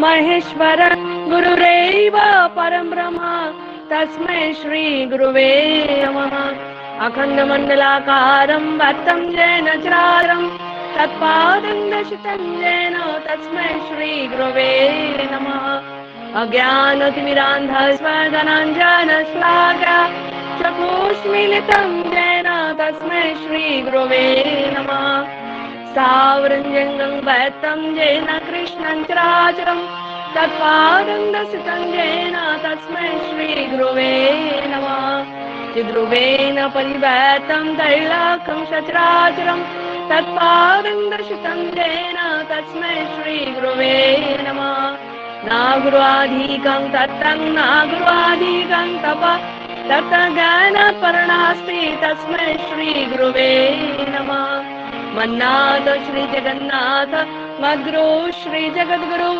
महेश्वर गुरुरेव परं ब्रह्म तस्मै श्री गुरुवे नमः। अखण्डमण्डलाकारं व्याप्तं येन चराचरं तत्पादं दर्शितं येन तस्मै श्री गुरुवे नमः। अज्ञानतिमिरान्धस्व धनञ्जनश्लाघ्य चक्षुष्मीलितं येन तस्मै श्री गुरुवे नमः। सावरञ्जङ्गं व्याप्तं येन कृष्णं चराचरं तत्पादं दर्शितं येन तस्मै श्री गुरुवे नमः। चिद्रूपेण परिव्याप्तं त्रैलोक्यं सचराचरं तत्पादं दर्शितं येन तस्मै श्री गुरुवे नमः। न गुरुवाधिकं तत्तं न गुरुवाधिकं तपः तत्त्वज्ञानपरनास्ति तस्मै श्री गुरुवे नमः। मन्नाथ श्री जगन्नाथ मद्गुरु श्री जगद्गुरु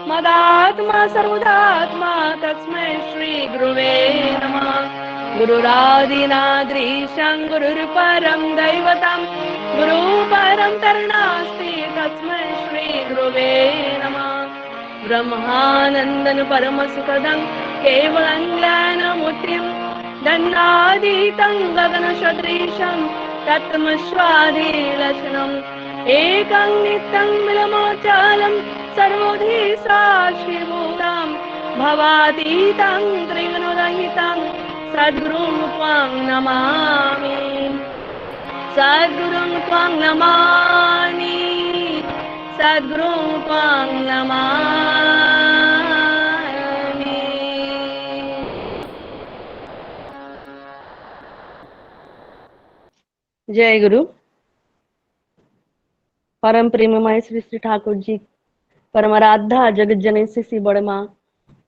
मदात्मा सर्वदात्मा तस्मै श्री गुरुवे नमः। गुरुरादिनाद्रीशं गुरुर्परं दैवतं गुरुपरं तन्नास्ति तस्मै श्री गुरुवे नमः। ब्रह्मानन्दं परमसुखदं केवलं ज्ञानमूर्तिं दन्नातीतं गगनसदृशं तत्त्वमस्वादिलक्षणम् एकं नित्यं विलमोचालं सर्वोधि साक्षिभूतं भवातीतं त्रिगुणरहितं सद्गुरुं त्वां नमामि। सद्गुरुं त्वां नमामि। सद्गुरुं त्वां नमामि। जय गुरु। परम प्रेममय श्री श्री ठाकुर जी परमराधा जगत जननी श्री बड़मा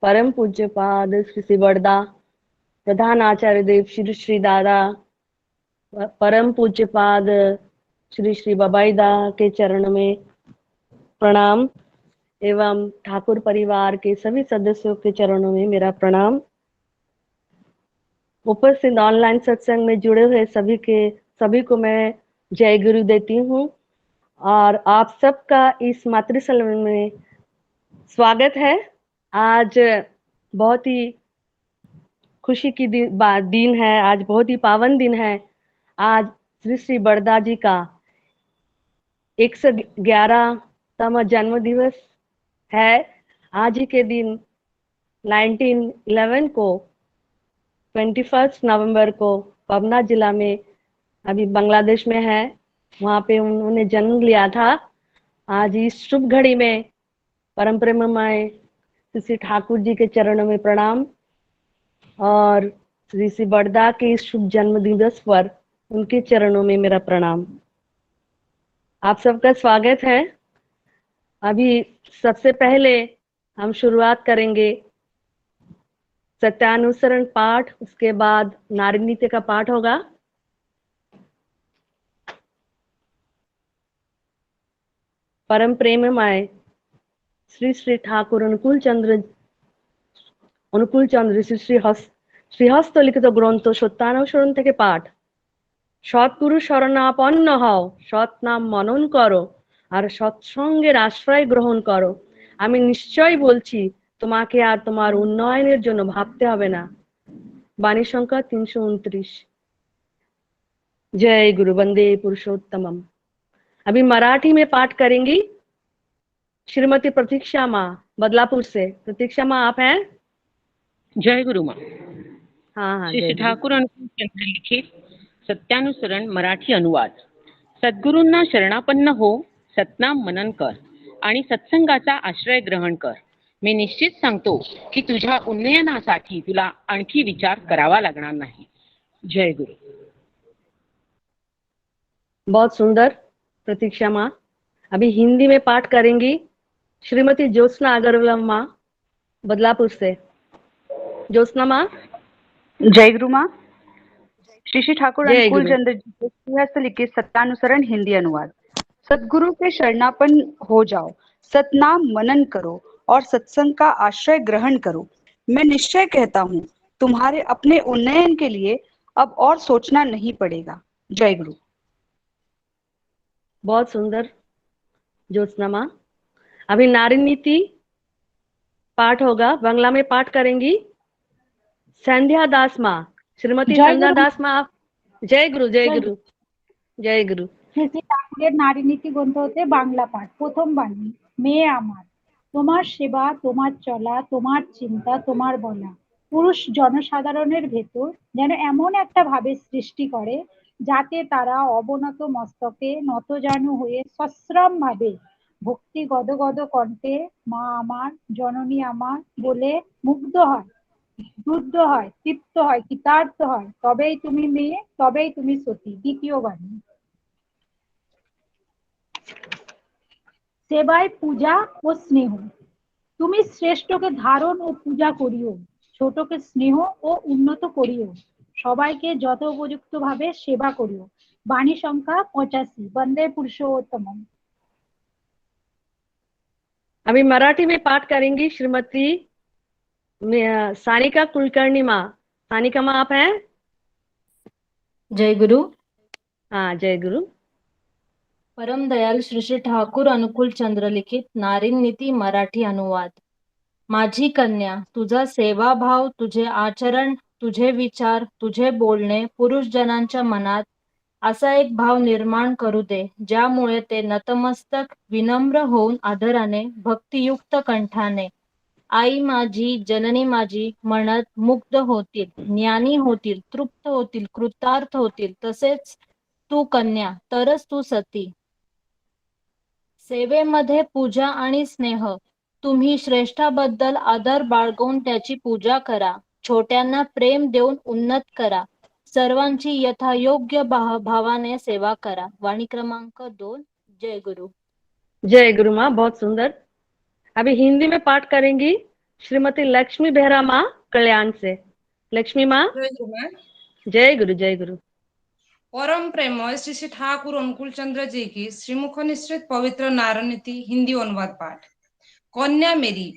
परम पूज्य पाद श्री श्री बड़दा प्रधान आचार्य देव श्री श्री दादा परम पूज्य पाद श्री श्री बबाईदा के चरण में प्रणाम एवं ठाकुर परिवार के सभी सदस्यों के चरणों में मेरा प्रणाम। उपस्थित ऑनलाइन सत्संग में जुड़े हुए सभी को मैं जय गुरु देती हूँ और आप सबका इस मातृसल में स्वागत है। आज बहुत ही खुशी की दिन है, आज बहुत ही पावन दिन है। आज श्री श्री बड़दा जी का 111तम जन्म दिवस है। आज ही के दिन 1911 को 21 नवंबर को पबना जिला में, अभी बांग्लादेश में है, वहाँ पे उन्होंने जन्म लिया था। आज इस शुभ घड़ी में परम प्रेममय श्री ठाकुर जी के चरणों में प्रणाम और श्री श्री बड़दा के इस शुभ जन्म दिवस पर उनके चरणों में मेरा प्रणाम। आप सबका स्वागत है। अभी सबसे पहले हम शुरुआत करेंगे सत्यानुसरण पाठ, उसके बाद नारी नृत्य का पाठ होगा। परम प्रेममय श्री श्री ठाकुर अनुकूल चंद्र श्रीहस्त लिखित ग्रंथ सत्यानुसरण থেকে পাঠ। সৎগুরু শরণাপন্ন হও, সৎ নাম মনন করো আর সৎসঙ্গের আশ্রয় গ্রহণ করো। আমি নিশ্চয় বলছি তোমাকে আর তোমার উন্নয়নের জন্য ভাবতে হবে না। বাণী সংখ্যা 329। जय गुरु वंदे पुरुषोत्तमम। अभी मराठी में पाठ करेंगी श्रीमती प्रतीक्षा माँ बदलापुर से। प्रतीक्षा माँ आप हैं? जय गुरु माँ। हाँ। श्री ठाकुर अनुकूल चंद्र लिखित सत्यानुसरण मराठी अनुवाद। सद्गुरूंना शरणापन्न हो, सतनाम मनन कर आणि सत्संगाचा आश्रय ग्रहण कर। मी निश्चित सांगतो की तुझ्या उन्नयनासाठी तुला आणखी विचार करावा लागणार नाही। जय गुरु। बहुत सुंदर प्रतीक्षा माँ। अभी हिंदी में पाठ करेंगी श्रीमती ज्योत्सना अग्रवाल माँ बदलापुर से। ज्योत्सना माँ। जय गुरु माँ। श्री श्री ठाकुर अनुकूल चंद्र जी के श्रीहस्त लिखित सत्यानुसरण हिंदी अनुवाद। सद्गुरु के शरणापन्न हो जाओ, सतनाम मनन करो और सत्संग का आश्रय ग्रहण करो। मैं निश्चय कहता हूँ तुम्हारे अपने उन्नयन के लिए अब और सोचना नहीं पड़ेगा। जय गुरु। बहुत सुंदर ज्योत्सना माँ। अभी नारी नीति पाठ होगा, बांग्ला में पाठ करेंगी संध्या दास माँ, श्रीमती জয় संध्या গুরু। दास माँ। जय गुरु, जय জয় गुरु, जय गुरु। শ্রী শ্রী ঠাকুরের নারী নীতি গ্রন্থ হতে বাংলা পাঠ। প্রথম বাণী। মেয়ে আমার, তোমার সেবা, তোমার চলা, তোমার চিন্তা, তোমার বলা পুরুষ জনসাধারণের ভেতর যেন এমন একটা ভাবের সৃষ্টি করে যাতে তারা অবনত মস্তকে নতজানু হয়ে সশ্রম ভাবে ভক্তি গদগদ কণ্ঠে মা আমার, জননী আমার বলে মুগ্ধ হয়, ক্রুদ্ধ হয়, তৃপ্ত হয়, কৃতার্থ হয়, তবেই তুমি মেয়ে, তবেই তুমি সতী। দ্বিতীয় বাণী। সেবায় পূজা ও স্নেহ, তুমি শ্রেষ্ঠকে ধারণ ও পূজা করিও, ছোটকে স্নেহ ও উন্নত করিও, সবাইকে যথোপযুক্ত ভাবে সেবা করিও। বাণী সংখ্যা 85। বন্দে পুরুষোত্তম। अभी मराठी में पाठ करेंगी श्रीमती सानिका कुलकर्णी माँ। सानिका माँ आप हैं? जय गुरु। हाँ, जय गुरु। परम दयाल श्री श्री ठाकूर अनुकूल चंद्र लिखित नारी नीती मराठी अनुवाद। माझी कन्या, तुझा सेवाभाव, तुझे आचरण, तुझे विचार, तुझे बोलणे पुरुष जनांच्या मनात असा एक भाव निर्माण करू दे ज्यामुळे ते नतमस्तक विनम्र होऊन आदराने भक्तियुक्त कंठाने आई माझी, जननी माझी म्हणत मुग्ध होतील, ज्ञानी होतील, तृप्त होतील, कृतार्थ होतील। तसेच तू कन्या, तरच तू सती। सेवेमध्ये पूजा आणि स्नेह, तुम्ही श्रेष्ठाबद्दल आदर बाळगून त्याची पूजा करा, छोट्यांना प्रेम देऊन उन्नत करा, सर्वांची यथायोग्य भावाने सेवा करा। वाणी क्रमांक 2। जय गुरु। जय गुरु माँ, बहुत सुंदर। अभी हिंदी में पाठ करेंगी श्रीमती लक्ष्मी बेहरा माँ कल्याण से। लक्ष्मी माँ। जय गुरु, जय गुरु। परम प्रेमय श्री श्री ठाकुर अनुकूल चंद्र जी की श्रीमुख निश्रित पवित्र नारनीति हिंदी अनुवाद पाठ। कन्या मेरी,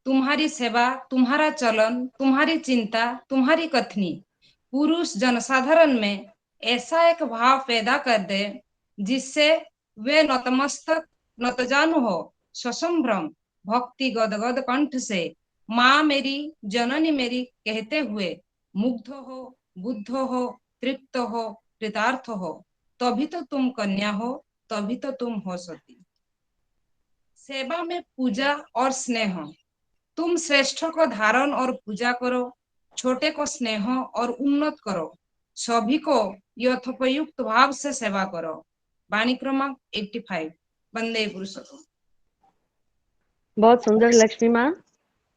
तुम्हारी सेवा, तुम्हारा चलन, तुम्हारी चिंता, तुम्हारी कथनी पुरुष जनसाधारण में ऐसा एक भाव पैदा कर दे जिससे वे नतमस्तक नतजानु हो, ससंभ्रम भक्ति गदगद कंठ से माँ मेरी, जननी मेरी कहते हुए मुग्ध हो, बुद्ध हो, तृप्त हो, कृतार्थ हो, तभी तो तुम कन्या हो, तभी तो तुम हो सती। सेवा में पूजा और स्नेह, तुम श्रेष्ठ को धारण और पूजा करो, छोटे को स्नेह और उन्नत करो, सभी को यथोपयुक्त भाव से सेवा करो। वाणी क्रमांक 85। वंदे पुरुषोत्तम। बहुत सुंदर लक्ष्मी माँ।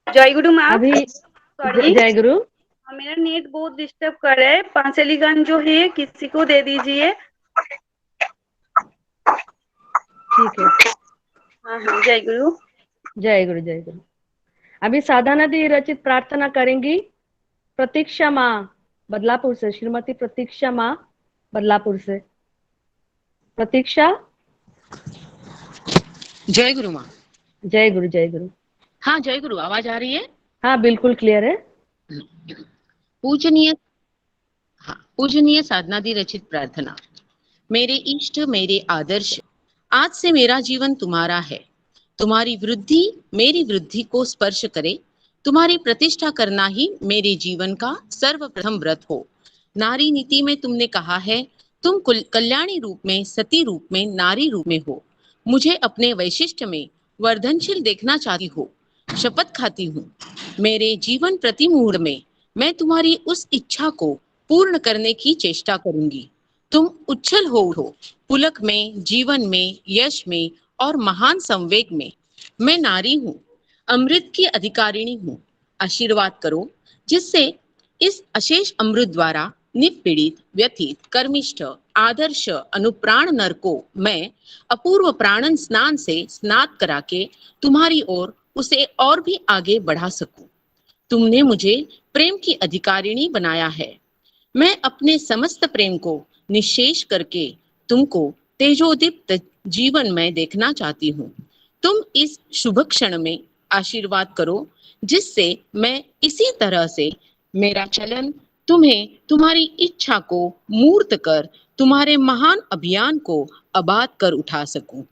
जय गुरु माँ। अभी सॉरी, जय गुरु। मेरा नेट बहुत डिस्टर्ब कर रहा है। पांचली गान जो है किसी को दे दीजिए। ठीक है। हाँ हाँ, जय गुरु। जय गुरु, जय गुरु। अभी साधा नदी रचित प्रार्थना करेंगी प्रतीक्षा माँ बदलापुर से। श्रीमती प्रतीक्षा माँ बदलापुर से। प्रतीक्षा। जय गुरु माँ। जय गुरु, जय गुरु। हाँ जय गुरु, आवाज आ रही है? हाँ बिल्कुल क्लियर है। पूजनीय पूजनीय साधना दी रचित प्रार्थना। मेरे इष्ट, मेरे आदर्श, आज से मेरा जीवन तुम्हारा है। तुम्हारी वृद्धि मेरी वृद्धि को स्पर्श करे, तुम्हारी प्रतिष्ठा करना ही मेरे जीवन का सर्वप्रथम व्रत हो। नारी नीति में तुमने कहा है तुम कल्याणी रूप में, सती रूप में, नारी रूप में हो। मुझे अपने वैशिष्ट्य में वर्धनशील देखना चाहती हो। शपथ खाती हूँ मेरे जीवन प्रति मुहूर्त में मैं तुम्हारी उस इच्छा को पूर्ण करने की चेष्टा करूंगी। तुम उच्छल हो, पुलक में, जीवन में, यश में और महान संवेग में। मैं नारी हूँ, अमृत की अधिकारिणी हूँ। आशीर्वाद करो जिससे इस अशेष अमृत द्वारा निपीड़ित, व्यथित, कर्मिष्ठ, आदर्श, अनुप्राण नर को मैं अपूर्व प्राणन स्नान से स्नात करा के तुम्हारी ओर उसे और भी आगे बढ़ा सकूं। तुमने मुझे प्रेम की अधिकारिणी बनाया है। मैं अपने समस्त प्रेम को निशेष करके तुमको तेजोदीप्त जीवन में देखना चाहती हूँ। तुम इस शुभ क्षण में आशीर्वाद करो जिससे मैं इसी तरह से मेरा चलन तुम्हें तुम्हारी इच्छा को मूर्त कर तुम्हारे महान अभियान को आबाद कर उठा सकूं।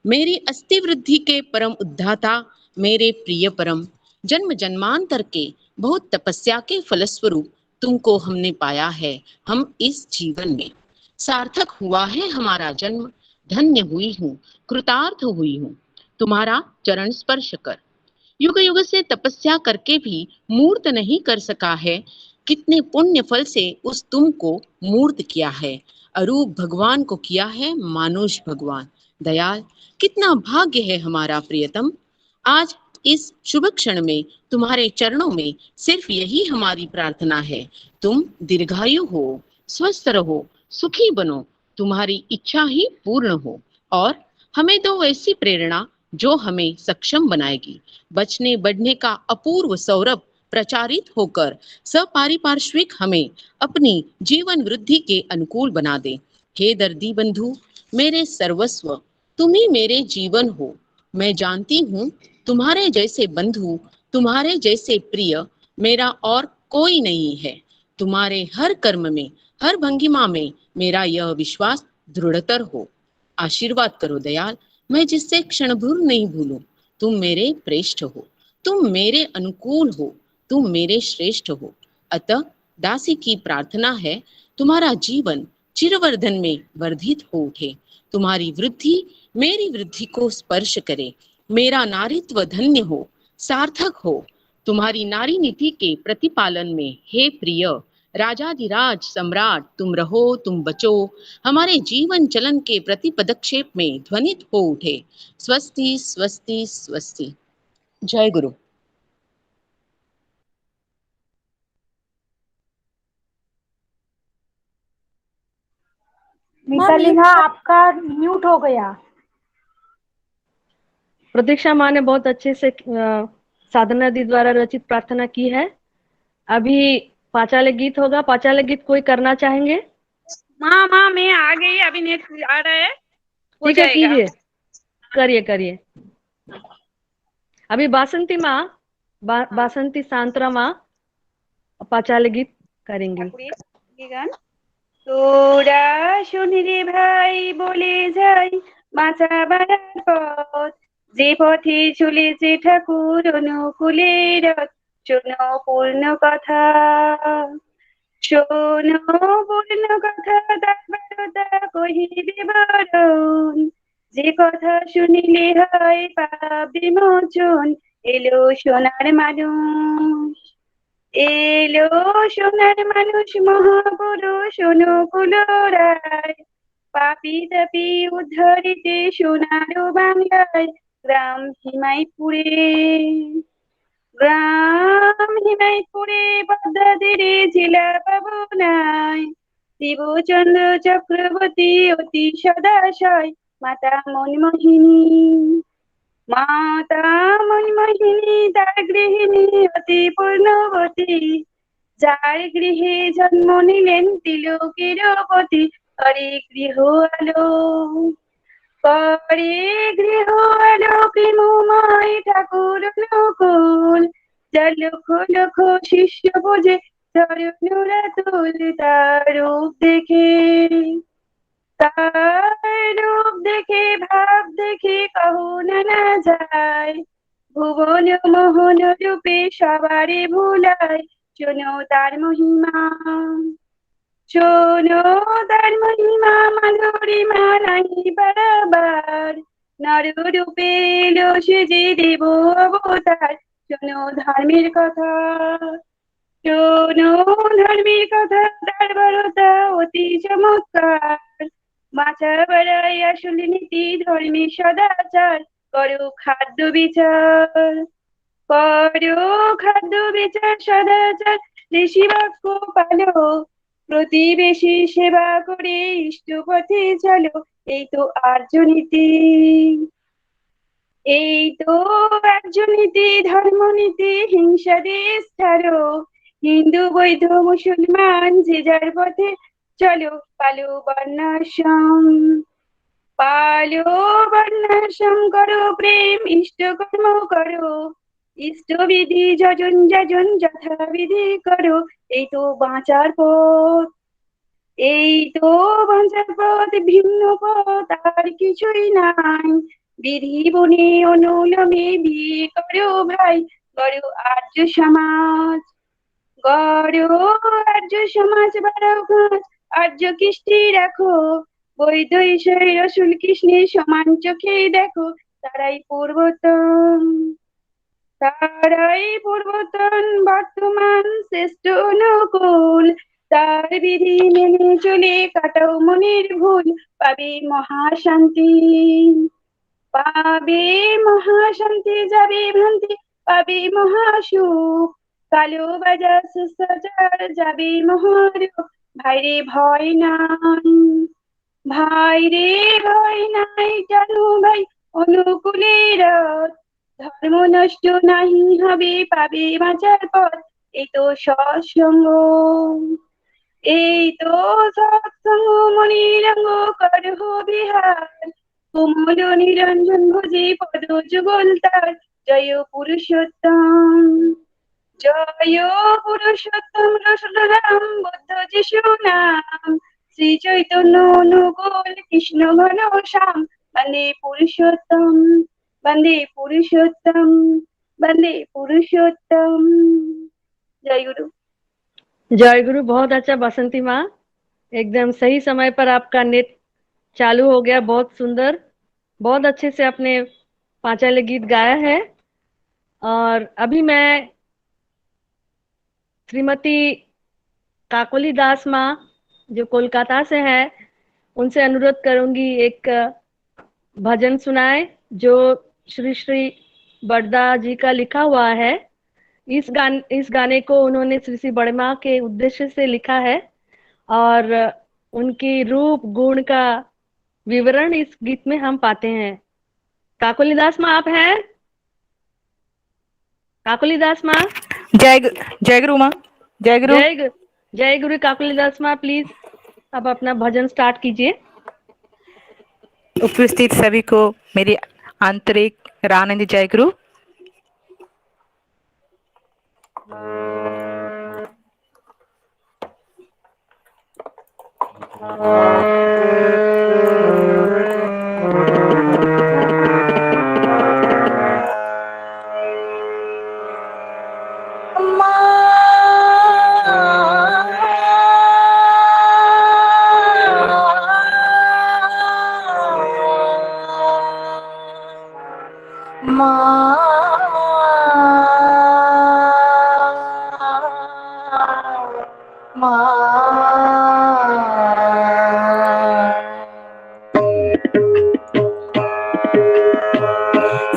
मेरी अस्थि वृद्धि के परम उद्धाता, मेरे प्रिय परम, जन्म जन्मांतर के बहुत तपस्या के फलस्वरूप तुमको हमने पाया है। हम इस जीवन में सार्थक हुआ है हमारा जन्म, धन्य हुई हूँ, कृतार्थ हुई हूँ तुम्हारा चरण स्पर्श कर। युग युग से तपस्या करके भी मूर्त नहीं कर सका है, कितने पुण्य फल से उस तुम को मूर्त किया है। अरूप भगवान को किया है मानुष भगवान। दयाल, कितना भाग्य है हमारा प्रियतम। आज इस शुभ क्षण में तुम्हारे चरणों में सिर्फ यही हमारी प्रार्थना है, तुम दीर्घायु हो, स्वस्थ रहो, सुखी बनो, तुम्हारी इच्छा ही पूर्ण हो। और हमें दो ऐसी प्रेरणा जो हमें सक्षम बनाएगी, बचने बढ़ने का अपूर्व सौरभ प्रचारित होकर सपारिपार्श्विक हमें अपनी जीवन वृद्धि के अनुकूल बना दे। हे दर्दी बंधु, मेरे सर्वस्व, तुम ही मेरे जीवन हो। मैं जानती हूँ तुम्हारे जैसे बंधु, तुम्हारे जैसे प्रिय मेरा और कोई नहीं है। तुम्हारे हर कर्म में, हर भंगिमा में मेरा यह विश्वास दृढ़तर हो। आशीर्वाद करो दयाल, मैं जिससे क्षण भर नहीं भूलूं। तुम मेरे प्रेष्ठ हो, तुम मेरे अनुकूल हो, तुम मेरे श्रेष्ठ हो। अतः दासी की प्रार्थना है, तुम्हारा जीवन चिरवर्धन में वर्धित हो उठे, तुम्हारी वृद्धि मेरी वृद्धि को स्पर्श करे, मेरा नारीत्व धन्य हो, सार्थक हो। तुम्हारी नारी नीति के प्रतिपालन में हे प्रिय राजाधिराज सम्राट तुम रहो, तुम बचो, हमारे जीवन चलन के प्रति पदक्षेप में ध्वनित हो उठे। स्वस्ति स्वस्ति स्वस्ति। जय गुरु। मिताली माँ, आपका म्यूट हो गया। प्रतीक्षा माँ ने बहुत अच्छे से साधना दी द्वारा रचित प्रार्थना की है। अभी पांचाले गीत होगा, पांचाले गीत कोई करना चाहेंगे? माँ मैं आ गई, अभी नेट आ रहा है, हो ठीक है, जाएगा। कीजिए, करिए करिए। अभी बासंती माँ, बासंती सांतरा माँ पांचाले गीत करेंगे। তোরা শুনিরে ভাই বলে যাই বাঁচা বাড়ার পথ, যে পথে চলেছে ঠাকুর অনুকূলে রথ। শোনো পূর্ণ কথা, শোনো পূর্ণ কথা, তারপরতা কহিবে বরণ। যে কথা শুনিলে হয় পাপ বিমোচন, এলো সোনার মানুষ, এলো সোনার মানুষ মহাপুরুষ অনুকূল রায়। পাপি তাপি উদ্ধরিতে সোনার বাংলায়, গ্রাম হিমাইপুরে, গ্রাম হিমাইপুরে পদ্মা তীরে জেলা পাবনায়। শিবচন্দ্র চক্রবর্তী অতি সদাশয়, মাতা মনমোহিনী, মাতা মনমোহিনী তার গৃহিণী অতি পূর্ণবতী। যার গৃহে জন্ম নিলেন তিলকের পতি, করে গৃহ আলো, করে গৃহ আলো প্রেমময় ঠাকুর অনুকূল। যার লক্ষ লক্ষ শিষ্য বোঝে চরণরা তুল, তার রূপ দেখে, তার রূপ দেখে ভাব দেখে কহু না যায়। ভুবন মোহন রূপে সবারে ভুলায়, শোনো তার মহিমা, শোনো তার মহিমা, মাধুরীমা নাই বারবার। নর রূপে এলো সেজে দেব অবতার, শোনো ধর্মের কথা, শোনো ধর্মের কথা, তার বারতা অতি চমৎকার। বাঁচা বেড়াই আসল নীতি ধর্মের সদাচার, করো খাদ্য বিচার, করো খাদ্য বিচার সদাচার, ঋষি বাক্য পালো, প্রতিবেশী সেবা করে ইষ্ট পথে চলো। এই তো আর্য নীতি, এই তো আর্য নীতি, ধর্মনীতি, হিংসা দেশ ছাড়ো। হিন্দু বৈধ মুসলমান যে যার পথে চলো, পালো বর্ণাশ্রম, পালো বর্ণাশ্রম, করো প্রেম ইষ্ট কর্ম করো, ইষ্টবিধি যজন যজন যথাবিধি করো। এই তো বাঁচার পথ, এই তো বাঁচার পথ, ভিন্ন পথ আর কিছুই নাই। বিধি বনে অনুলমে বিয়ে করো ভাই, গড়ো আর্য সমাজ, গড়ো আর্য সমাজ বারো গাছ, আর্য কৃষ্টি রাখো, বৈদৈশয় রসুল কৃষ্ণের সমান চোখে দেখো, তারাই পূর্বতন, তারাই পূর্বতন বর্তমান শ্রেষ্ঠ অনুকূল, তার বিধি মেনে চলে কাটাও মনের ভুল, পাবে মহাশান্তি, পাবে মহাশান্তি, যাবে ভ্রান্তি, পাবে মহাসুখ, কালো বাজার সুস্বাচার যাবে মহারূপ, ভাইরে ভয় নাই, ভাইরে ভয় নাই, জানো ভাই অনুকূলে রথ, ধর্ম নষ্ট নাহি হবে, পাবে বাঁচার পথ, এই তো সৎসঙ্গ, এই তো সৎসঙ্গ, মনিরঙ্গ করহ বিহার, কোমল নিরঞ্জন ভুজি পদ যুগল তার, জয় পুরুষোত্তম, জয় পুরুষোত্তম রসুরাম বুদ্ধ যিশু নাম, শ্রী চৈতন্য অনুকূল কৃষ্ণ ঘন শ্যাম, বন্দে পুরুষোত্তম, বন্দে পুরুষোত্তম, বন্দে पुरुषोत्तम। जय गुरु। जय गुरु। बहुत अच्छा बसंती माँ, एकदम सही समय पर आपका नेट चालू हो गया। बहुत सुंदर, बहुत अच्छे से आपने पांचाली गीत गाया है। और अभी मैं श्रीमती काकोली दास माँ जो कोलकाता से है, उनसे अनुरोध करूंगी एक भजन सुनाए जो श्री श्री बड़दा जी का लिखा हुआ है। इस गाने को उन्होंने श्री श्री बड़मा के उद्देश्य से लिखा है और उनकी रूप गुण का विवरण इस गीत में हम पाते हैं। काकोली दास माँ आप हैं? काकोली दास माँ। जय गुरु माँ। जय गुरु। जय गुरु। काकोली दास माँ प्लीज अब अपना भजन स्टार्ट कीजिए। उपस्थित सभी को मेरी आंतरिक रानंदी जय गुरु।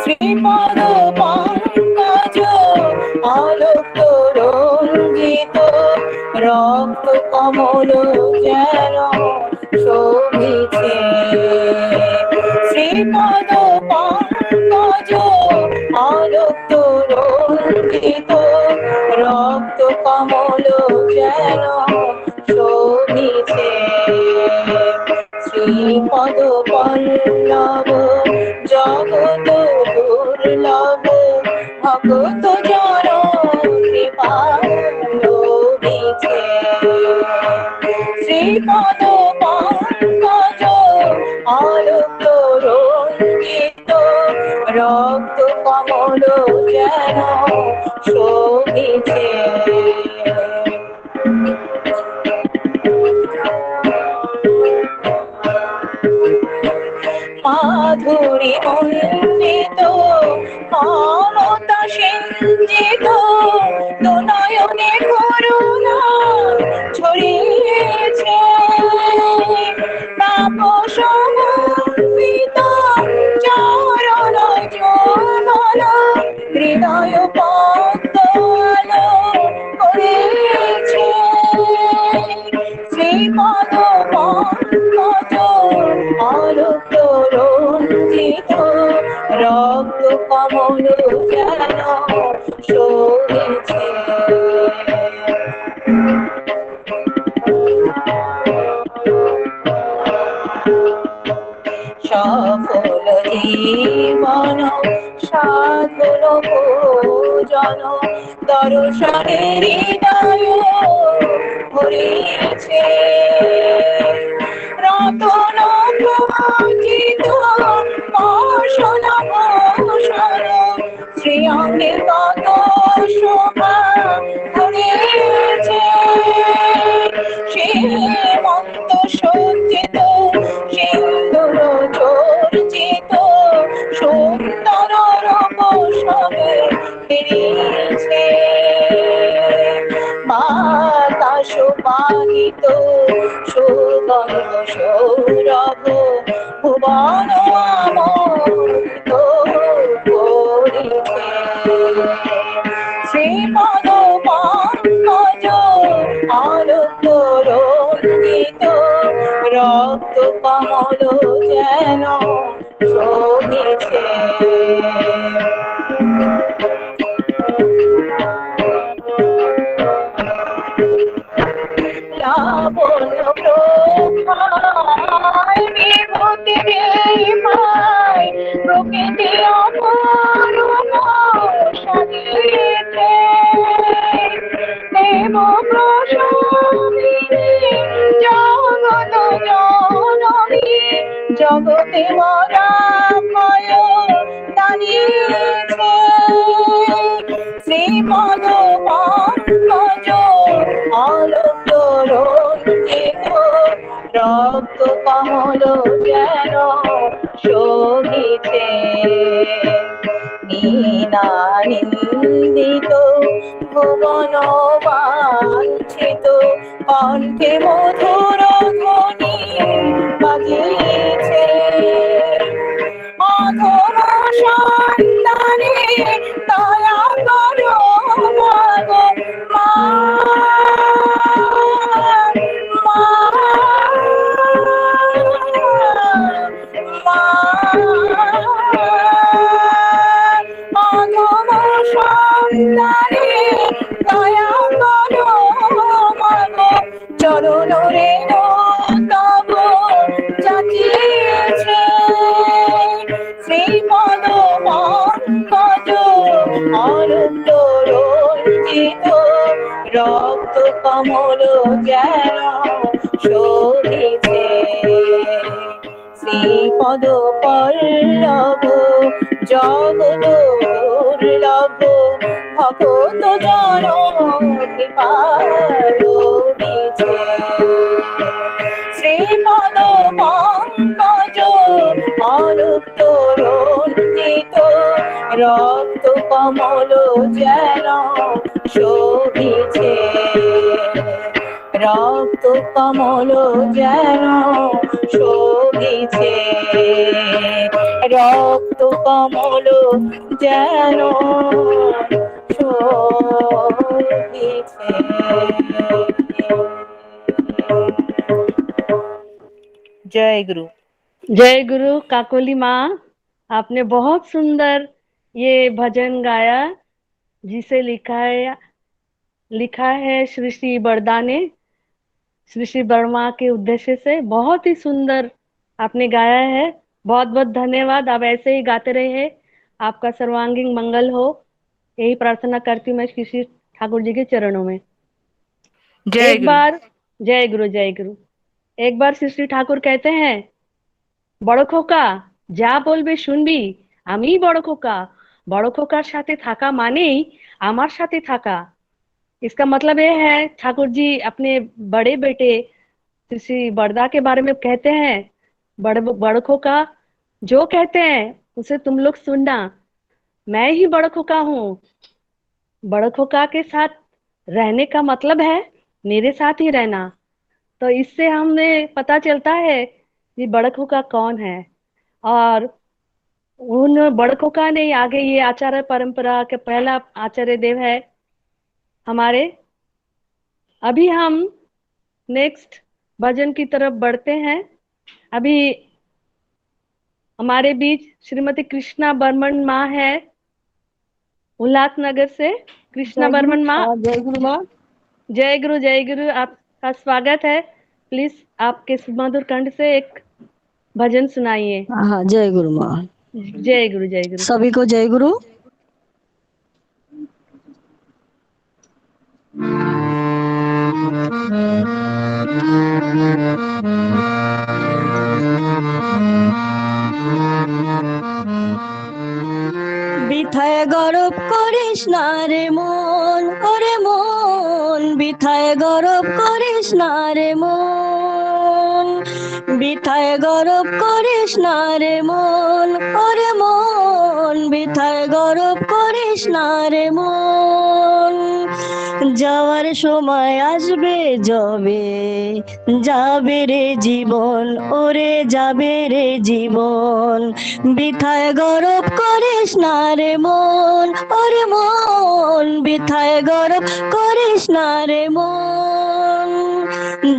শ্রীপদ পঙ্কজ আলোক রঞ্জিত রক্ত কমল যেন শোভিছে, শ্রীপদ পঙ্কজ আলোক রঞ্জিত রক্ত কমল যেন শোভিছে, শ্রীপদ পল্লব জগত দুর্লভ ভগত জন কৃপা লোভিছে, শ্রীপদ পঙ্কজ আলোক রঞ্জিত রক্ত কমল যেন শোভিছে, মাধুরী মণ্ডিত মমতা সিঞ্জিত দুনয়নে করুণা ছড়িয়েছে, তাপস মুর্পিত চরণ যৌবন হৃদয় পদ্ম আলো করেছে, শ্রীপদ পঙ্কজ আলোক রঞ্জিত রক্ত কমল যেন শোভিছে, সফল জীবন সাধন ভোজন দর্শনে হৃদয় ভরিছে, রতন খচিত বাসনা ভূষণ শ্রী অঙ্গে কত বাতাস পাহিত সুগন্ধ সৌরভ ভুবন আমোদিত করিছে শ্রীপদ পঙ্কজ আলোক রঞ্জিত রক্ত কমল যেন শোভিছে লাবণ্য প্রভায় বিভূতি পায় প্রকৃতি অপরূপ সাজিয়েছে দেব প্রসবিনী জগত জননী জগতে মরাময় দাঁড়িয়েছে শ্রীপদ পঙ্কজ আলোক রঞ্জিত রক্ত কমল যেন শোভিছে নীনানিন্দিত ভুবন বাঞ্ছিত কণ্ঠে মধুর ধ্বনি বাজিয়েছে অধম সন্তানে দয়া করো মাগো মা অধম সন্তানে দয়া করো মাগো চরণ রেণু তব যাচিয়েছে শ্রীপদ পঙ্কজ আনন্দ রঞ্জিত রক্ত কমল যেন শোভিছে শ্রীপদ পল্লব জগৎ দুর্লভ ভগত জন কৃপালবিছে শ্রীপদ পঙ্কজ আলোক রঞ্জিত রক্ত কমল যেন শোভিছে রক্ত কমল যেন শোভিছে রক্ত কমল যেন শোভিছে। जय गुरु। जय गुरु काकोली माँ, आपने बहुत सुंदर ये भजन गाया जिसे लिखा है श्री श्री बरदा ने, श्री श्री वर्मा के उद्देश्य से बहुत ही सुंदर आपने गाया है। बहुत बहुत धन्यवाद। आप ऐसे ही गाते रहे, आपका सर्वांगीण मंगल हो, यही प्रार्थना करती हूँ मैं श्री श्री ठाकुर जी के चरणों में। जय गुरु। जय गुरु जय गुरु। एक बार श्री श्री ठाकुर कहते हैं, বড় খোকা যা বলবে শুনবি, আমি বড় খোকা, বড় খোকার সাথে থাকা মানেই আমার সাথে থাকা। इसका मतलब ये है ठाकुर जी अपने बड़े बेटे श्री बरदा के बारे में कहते हैं, बड़ खोका जो कहते हैं उसे तुम लोग सुनना, मैं ही बड़ खोका हूँ। बड़ खोका के साथ रहने का मतलब है मेरे साथ ही रहना। तो इससे हमें पता चलता है कि बड़ खोका कौन है, और उन बड़ खोका ने आगे ये आचार्य परंपरा के पहला आचार्य देव है हमारे। अभी हम नेक्स्ट भजन की तरफ बढ़ते हैं। अभी हमारे बीच श्रीमती कृष्णा बर्मन माँ है उल्लासनगर से। कृष्णा बर्मन माँ, जय गुरु माँ। जय गुरु। आपका स्वागत है। प्लीज आपके सुमधुर कंठ से एक भजन सुनाइए। हाँ, जय गुरु माँ। जय गुरु सभी को जय गुरु। বিথায় গরব করিস না রে মন, ওরে মন, বিথায় গরব করিস না রে মন, বিথায় গরব করিস না রে মন, ওরে মন, বিথায় গরব করিস না রে মন। যাওয়ার সময় আসবে যবে, যাবে রে জীবন, ওরে যাবে রে জীবন, বৃথায় গরব করিস না রে মন, ওরে মন, বৃথায় গরব করিস না রে মন,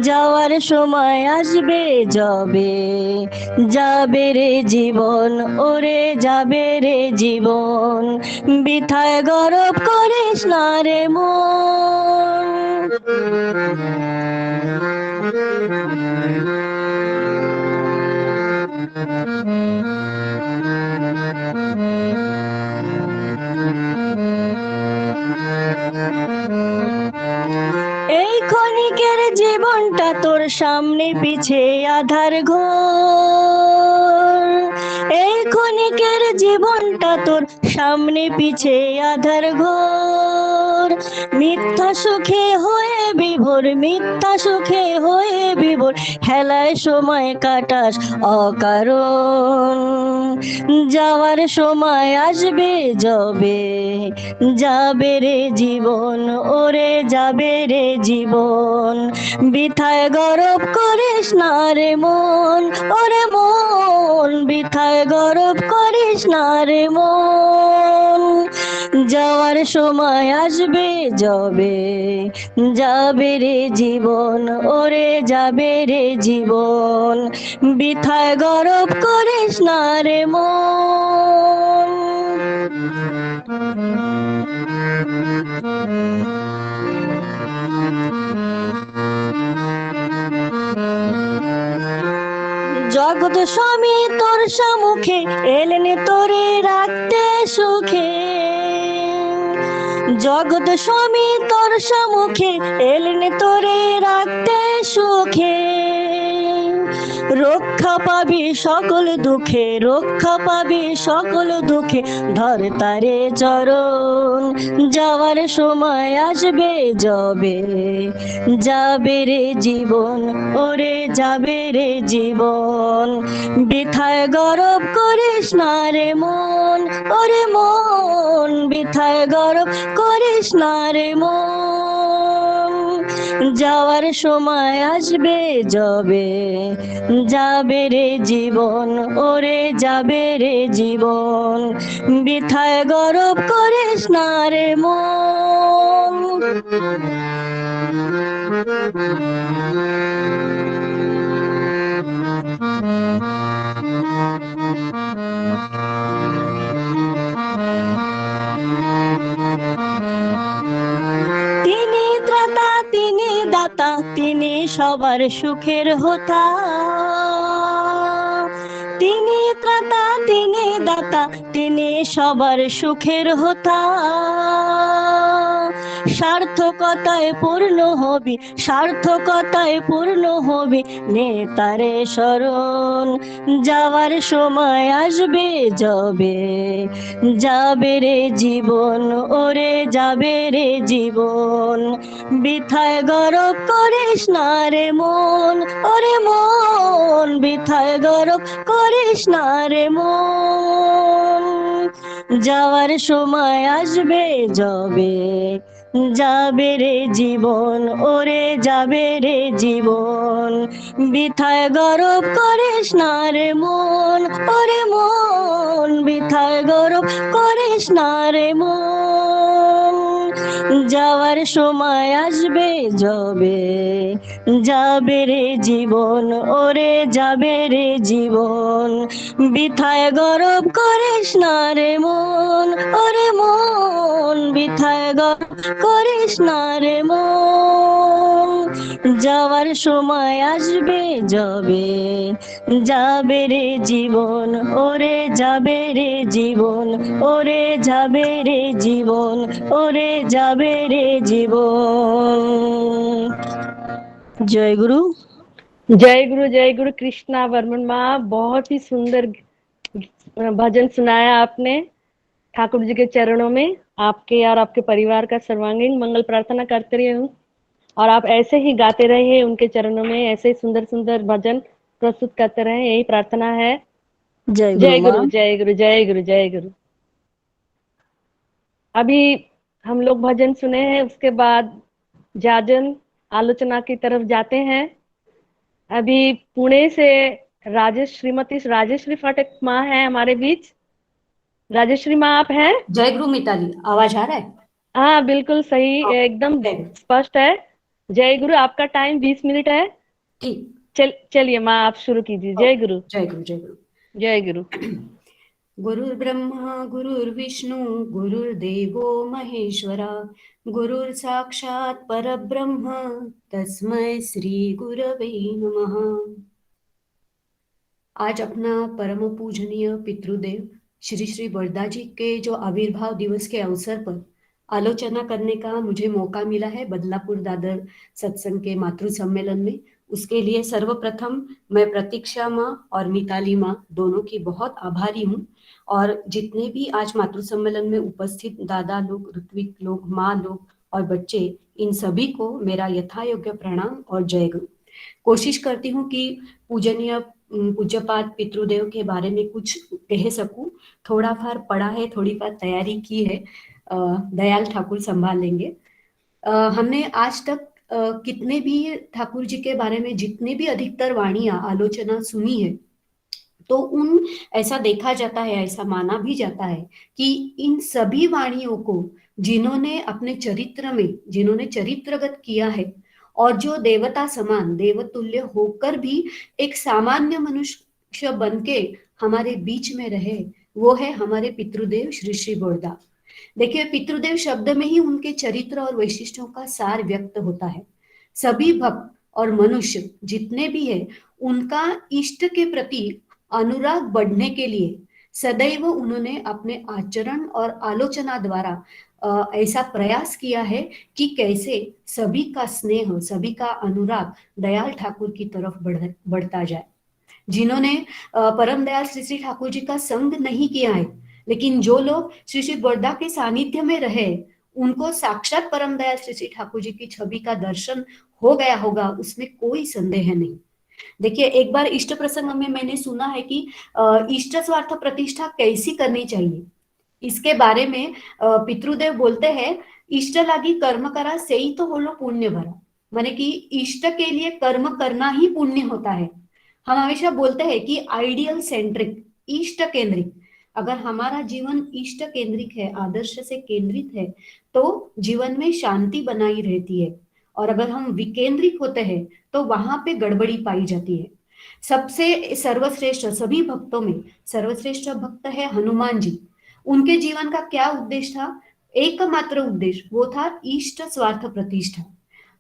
যাওয়ার সময় আসবে যবে, যাবে রে জীবন, ওরে যাবে রে জীবন, বৃথায় গরব করিস না রে মন। এই ক্ষণিকের জীবনটা তোর সামনে পিছে আধার ঘোর, এই ক্ষণিকের জীবনটা তোর সামনে পিছে আধার ঘোর, মিথ্যা সুখে হয়ে বিভোর, মিথ্যা সুখে হয়ে বিভোর, হেলায় সময় কাটাস অকারণ, যাওয়ার সময় আসবে যবে, যাবে রে জীবন, ওরে যাবে রে জীবন, বৃথায় গরব করিস না রে মন, ওরে মন, বৃথায় গরব করিস না রে মন, যাওয়ার সময় আসবে যবে, যাবে রে জীবন, ওরে যাবে রে জীবন, বৃথায় গরব করিস না রে মন। জগৎ স্বামী তোর সম্মুখে এলেন তোরে রাখতে সুখে, জগৎ স্বামী তোর সম্মুখে এলেন তোরে রাখতে সুখে, রক্ষা পাবি সকল দুঃখে, রক্ষা পাবি সকল দুঃখে, ধর তারে চরণ, যাওয়ার সময় আসবে যবে, যাবে রে জীবন, ওরে যাবে রে জীবন, বৃথায় গরব করিস না রে মন, ওরে মন, বৃথায় গরব করিস না রে মন, যাওয়ার সময় আসবে যবে, যাবে রে জীবন, ওরে যাবে রে জীবন, বৃথায় গরব করিস না রে মন। তিনি ত্রাতা, তিনি দাতা, তিনি সবার সুখের হোতা, তিনি ত্রাতা, তিনি দাতা, তিনি সবার সুখের হোতা, সার্থকতায় পূর্ণ হবি, সার্থকতায় পূর্ণ হবি, নে তারে শরণ, যাওয়ার সময় আসবে যবে, যাবে রে জীবন, ওরে যাবে রে জীবন, বৃথায় গরব করিস না রে মন, ওরে মন, বৃথায় গরব করিস না রে মন, যাওয়ার সময় আসবে যবে, যাবে রে জীবন, ওরে যাবে রে জীবন, বৃথায় গরব করিস না রে মন, ওরে মন, বৃথায় গরব করিস না রে মন, যাওয়ার সময় আসবে যবে, যাবে রে জীবন, ওরে যাবে রে জীবন, বৃথায় গরব করিস না রে মন, ওরে মন, বৃথায় গরব করিস না রে মন, যাওয়ার সময় আসবে যবে, যাবে রে জীবন, ওরে যাবে রে জীবন, ওরে যাবে রে জীবন, ওরে যাবে রে জীবন। जय गुरु। जय गुरु कृष्णा वर्मन माँ, बहुत ही सुंदर भजन सुनाया आपने। ठाकुर जी के चरणों में आपके और आपके परिवार का सर्वांगीण मंगल प्रार्थना करते रही हूँ, और आप ऐसे ही गाते रहिए उनके चरणों में, ऐसे ही सुंदर सुंदर भजन प्रस्तुत करते रहे, यही प्रार्थना है। जय जय गुरु गुरु, जय गुरु, जय गुरु, जय गुरु। अभी हम लोग भजन सुने हैं, उसके बाद जाजन आलोचना की तरफ जाते हैं। अभी पुणे से श्रीमती राजेश्री फाटक माँ है हमारे बीच। राजेश्री माँ आप हैं? जय गुरु मिताली, आवाज आ रहा है? हाँ बिल्कुल सही, एकदम स्पष्ट है। जय गुरु, आपका टाइम 20 मिनट है। ठीक, चलिए माँ आप शुरू कीजिए। जय गुरु। जय गुरु, जय गुरु। जय गुरु। गुरुर्ब्रह्मा गुरुर्विष्णु गुरुर्देवो महेश्वरा गुरुर्साक्षात् परब्रह्म तस्मै श्री गुरवे नमः। आज अपना परम पूजनीय पितृदेव श्री श्री बड़दा जी के जो आविर्भाव दिवस के अवसर पर आलोचना करने का मुझे मौका मिला है बदलापुर दादर सत्संग के मातृ सम्मेलन में। उसके लिए सर्वप्रथम मैं प्रतीक्षा माँ और मिताली माँ दोनों की बहुत आभारी हूँ। और जितने भी आज मातृ सम्मेलन में उपस्थित दादा लोग, ऋत्विक लोग, माँ लोग और बच्चे, इन सभी को मेरा यथायोग्य प्रणाम और जय गुरु। कोशिश करती हूँ कि पूजनीय पूज्यपाद पितृदेव के बारे में कुछ कह सकूं। थोड़ा फार पढ़ा है, थोड़ी फार तैयारी की है, दयाल ठाकुर संभाल लेंगे। हमने आज तक कितने भी ठाकुर जी के बारे में जितने भी अधिकतर वाणियां आलोचना सुनी है, तो ऐसा देखा जाता है, ऐसा माना भी जाता है कि इन सभी वाणियों को जिन्होंने अपने चरित्र में, जिन्होंने चरित्रगत किया है और जो देवता समान, देवतुल्य होकर भी एक सामान्य मनुष्य बनके हमारे बीच में रहे, वो है हमारे पितृदेव श्री श्री बड़दा। देखिए, पितृदेव शब्द में ही उनके चरित्र और वैशिष्ट्यों का सार व्यक्त होता है। सभी भक्त और मनुष्य जितने भी है, उनका इष्ट के प्रति अनुराग बढ़ने के लिए सदैव उन्होंने अपने आचरण और आलोचना द्वारा ऐसा प्रयास किया है कि कैसे सभी का स्नेह, सभी का अनुराग दयाल ठाकुर की तरफ बढ़ता जाए। जिन्होंने परम दयाल श्री श्री ठाकुर जी का संग नहीं किया है, लेकिन जो लोग श्री श्री बड़दा के सानिध्य में रहे, उनको साक्षात परम दयाल श्री श्री ठाकुर जी की छवि का दर्शन हो गया होगा, उसमें कोई संदेह नहीं। देखिए, एक बार इष्ट प्रसंग में मैंने सुना है कि इष्ट स्वार्थ प्रतिष्ठा कैसी करनी चाहिए, इसके बारे में पितृदेव बोलते हैं, इष्ट लागी कर्म करा से ही तो होलो पुण्य भरा। माने कि इष्ट के लिए कर्म करना ही पुण्य होता है। हम हमेशा बोलते हैं कि आइडियल सेंट्रिक, इष्ट केंद्रिक, अगर हमारा जीवन इष्ट केंद्रिक है, आदर्श से केंद्रित है, तो जीवन में शांति बनाई रहती है। और अगर हम विकेंद्रिक होते हैं तो वहां पे गड़बड़ी पाई जाती है। सबसे सर्वश्रेष्ठ, सभी भक्तों में सर्वश्रेष्ठ भक्त है हनुमान जी। उनके जीवन का क्या उद्देश्य था? एकमात्र उद्देश्य, वो था इष्ट स्वार्थ प्रतिष्ठा।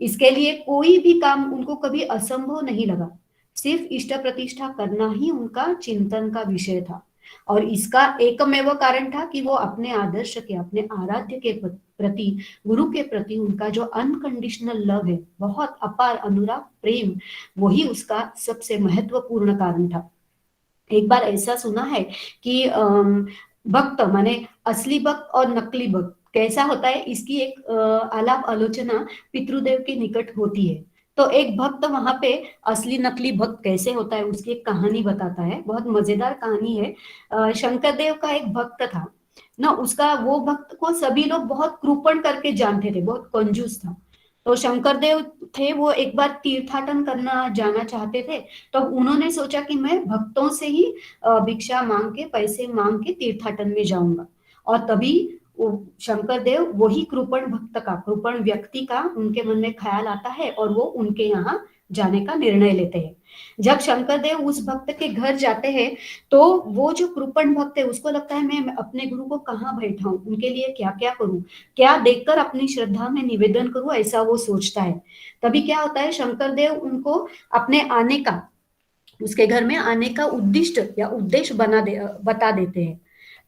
इसके लिए कोई भी काम उनको कभी असंभव नहीं लगा, सिर्फ इष्ट प्रतिष्ठा करना ही उनका चिंतन का विषय था। और इसका एकमेव कारण था कि वो अपने आदर्श के, अपने आराध्य के प्रति, गुरु के प्रति उनका जो अनकंडीशनल लव है, बहुत अपार अनुराग, प्रेम, वही उसका सबसे महत्वपूर्ण कारण था। एक बार ऐसा सुना है कि भक्त माने असली भक्त और नकली भक्त कैसा होता है, इसकी एक आलाप आलोचना पितृदेव के निकट होती है। तो एक भक्त वहां पे असली नकली भक्त कैसे होता है उसकी एक कहानी बताता है, बहुत मजेदार कहानी है। शंकर देव का एक भक्त था ना, उसका वो भक्त को सभी लोग बहुत कृपण करके जानते थे, बहुत कंजूस था। तो शंकर देव थे, वो एक बार तीर्थाटन करना जाना चाहते थे, तो उन्होंने सोचा कि मैं भक्तों से ही भिक्षा मांग के, पैसे मांग के तीर्थाटन में जाऊंगा। और तभी शंकर देव वही कृपण भक्त का, कृपण व्यक्ति का उनके मन में ख्याल आता है और वो उनके यहाँ जाने का निर्णय लेते हैं। जब शंकर देव उस भक्त के घर जाते हैं, तो वो जो कृपण भक्त है उसको लगता है मैं अपने गुरु को कहाँ बैठाऊं, उनके लिए क्या क्या करूं, क्या देखकर अपनी श्रद्धा में निवेदन करूं, ऐसा वो सोचता है। तभी क्या होता है, शंकर देव उनको अपने आने का, उसके घर में आने का उद्दिष्ट या उद्देश्य बता देते हैं।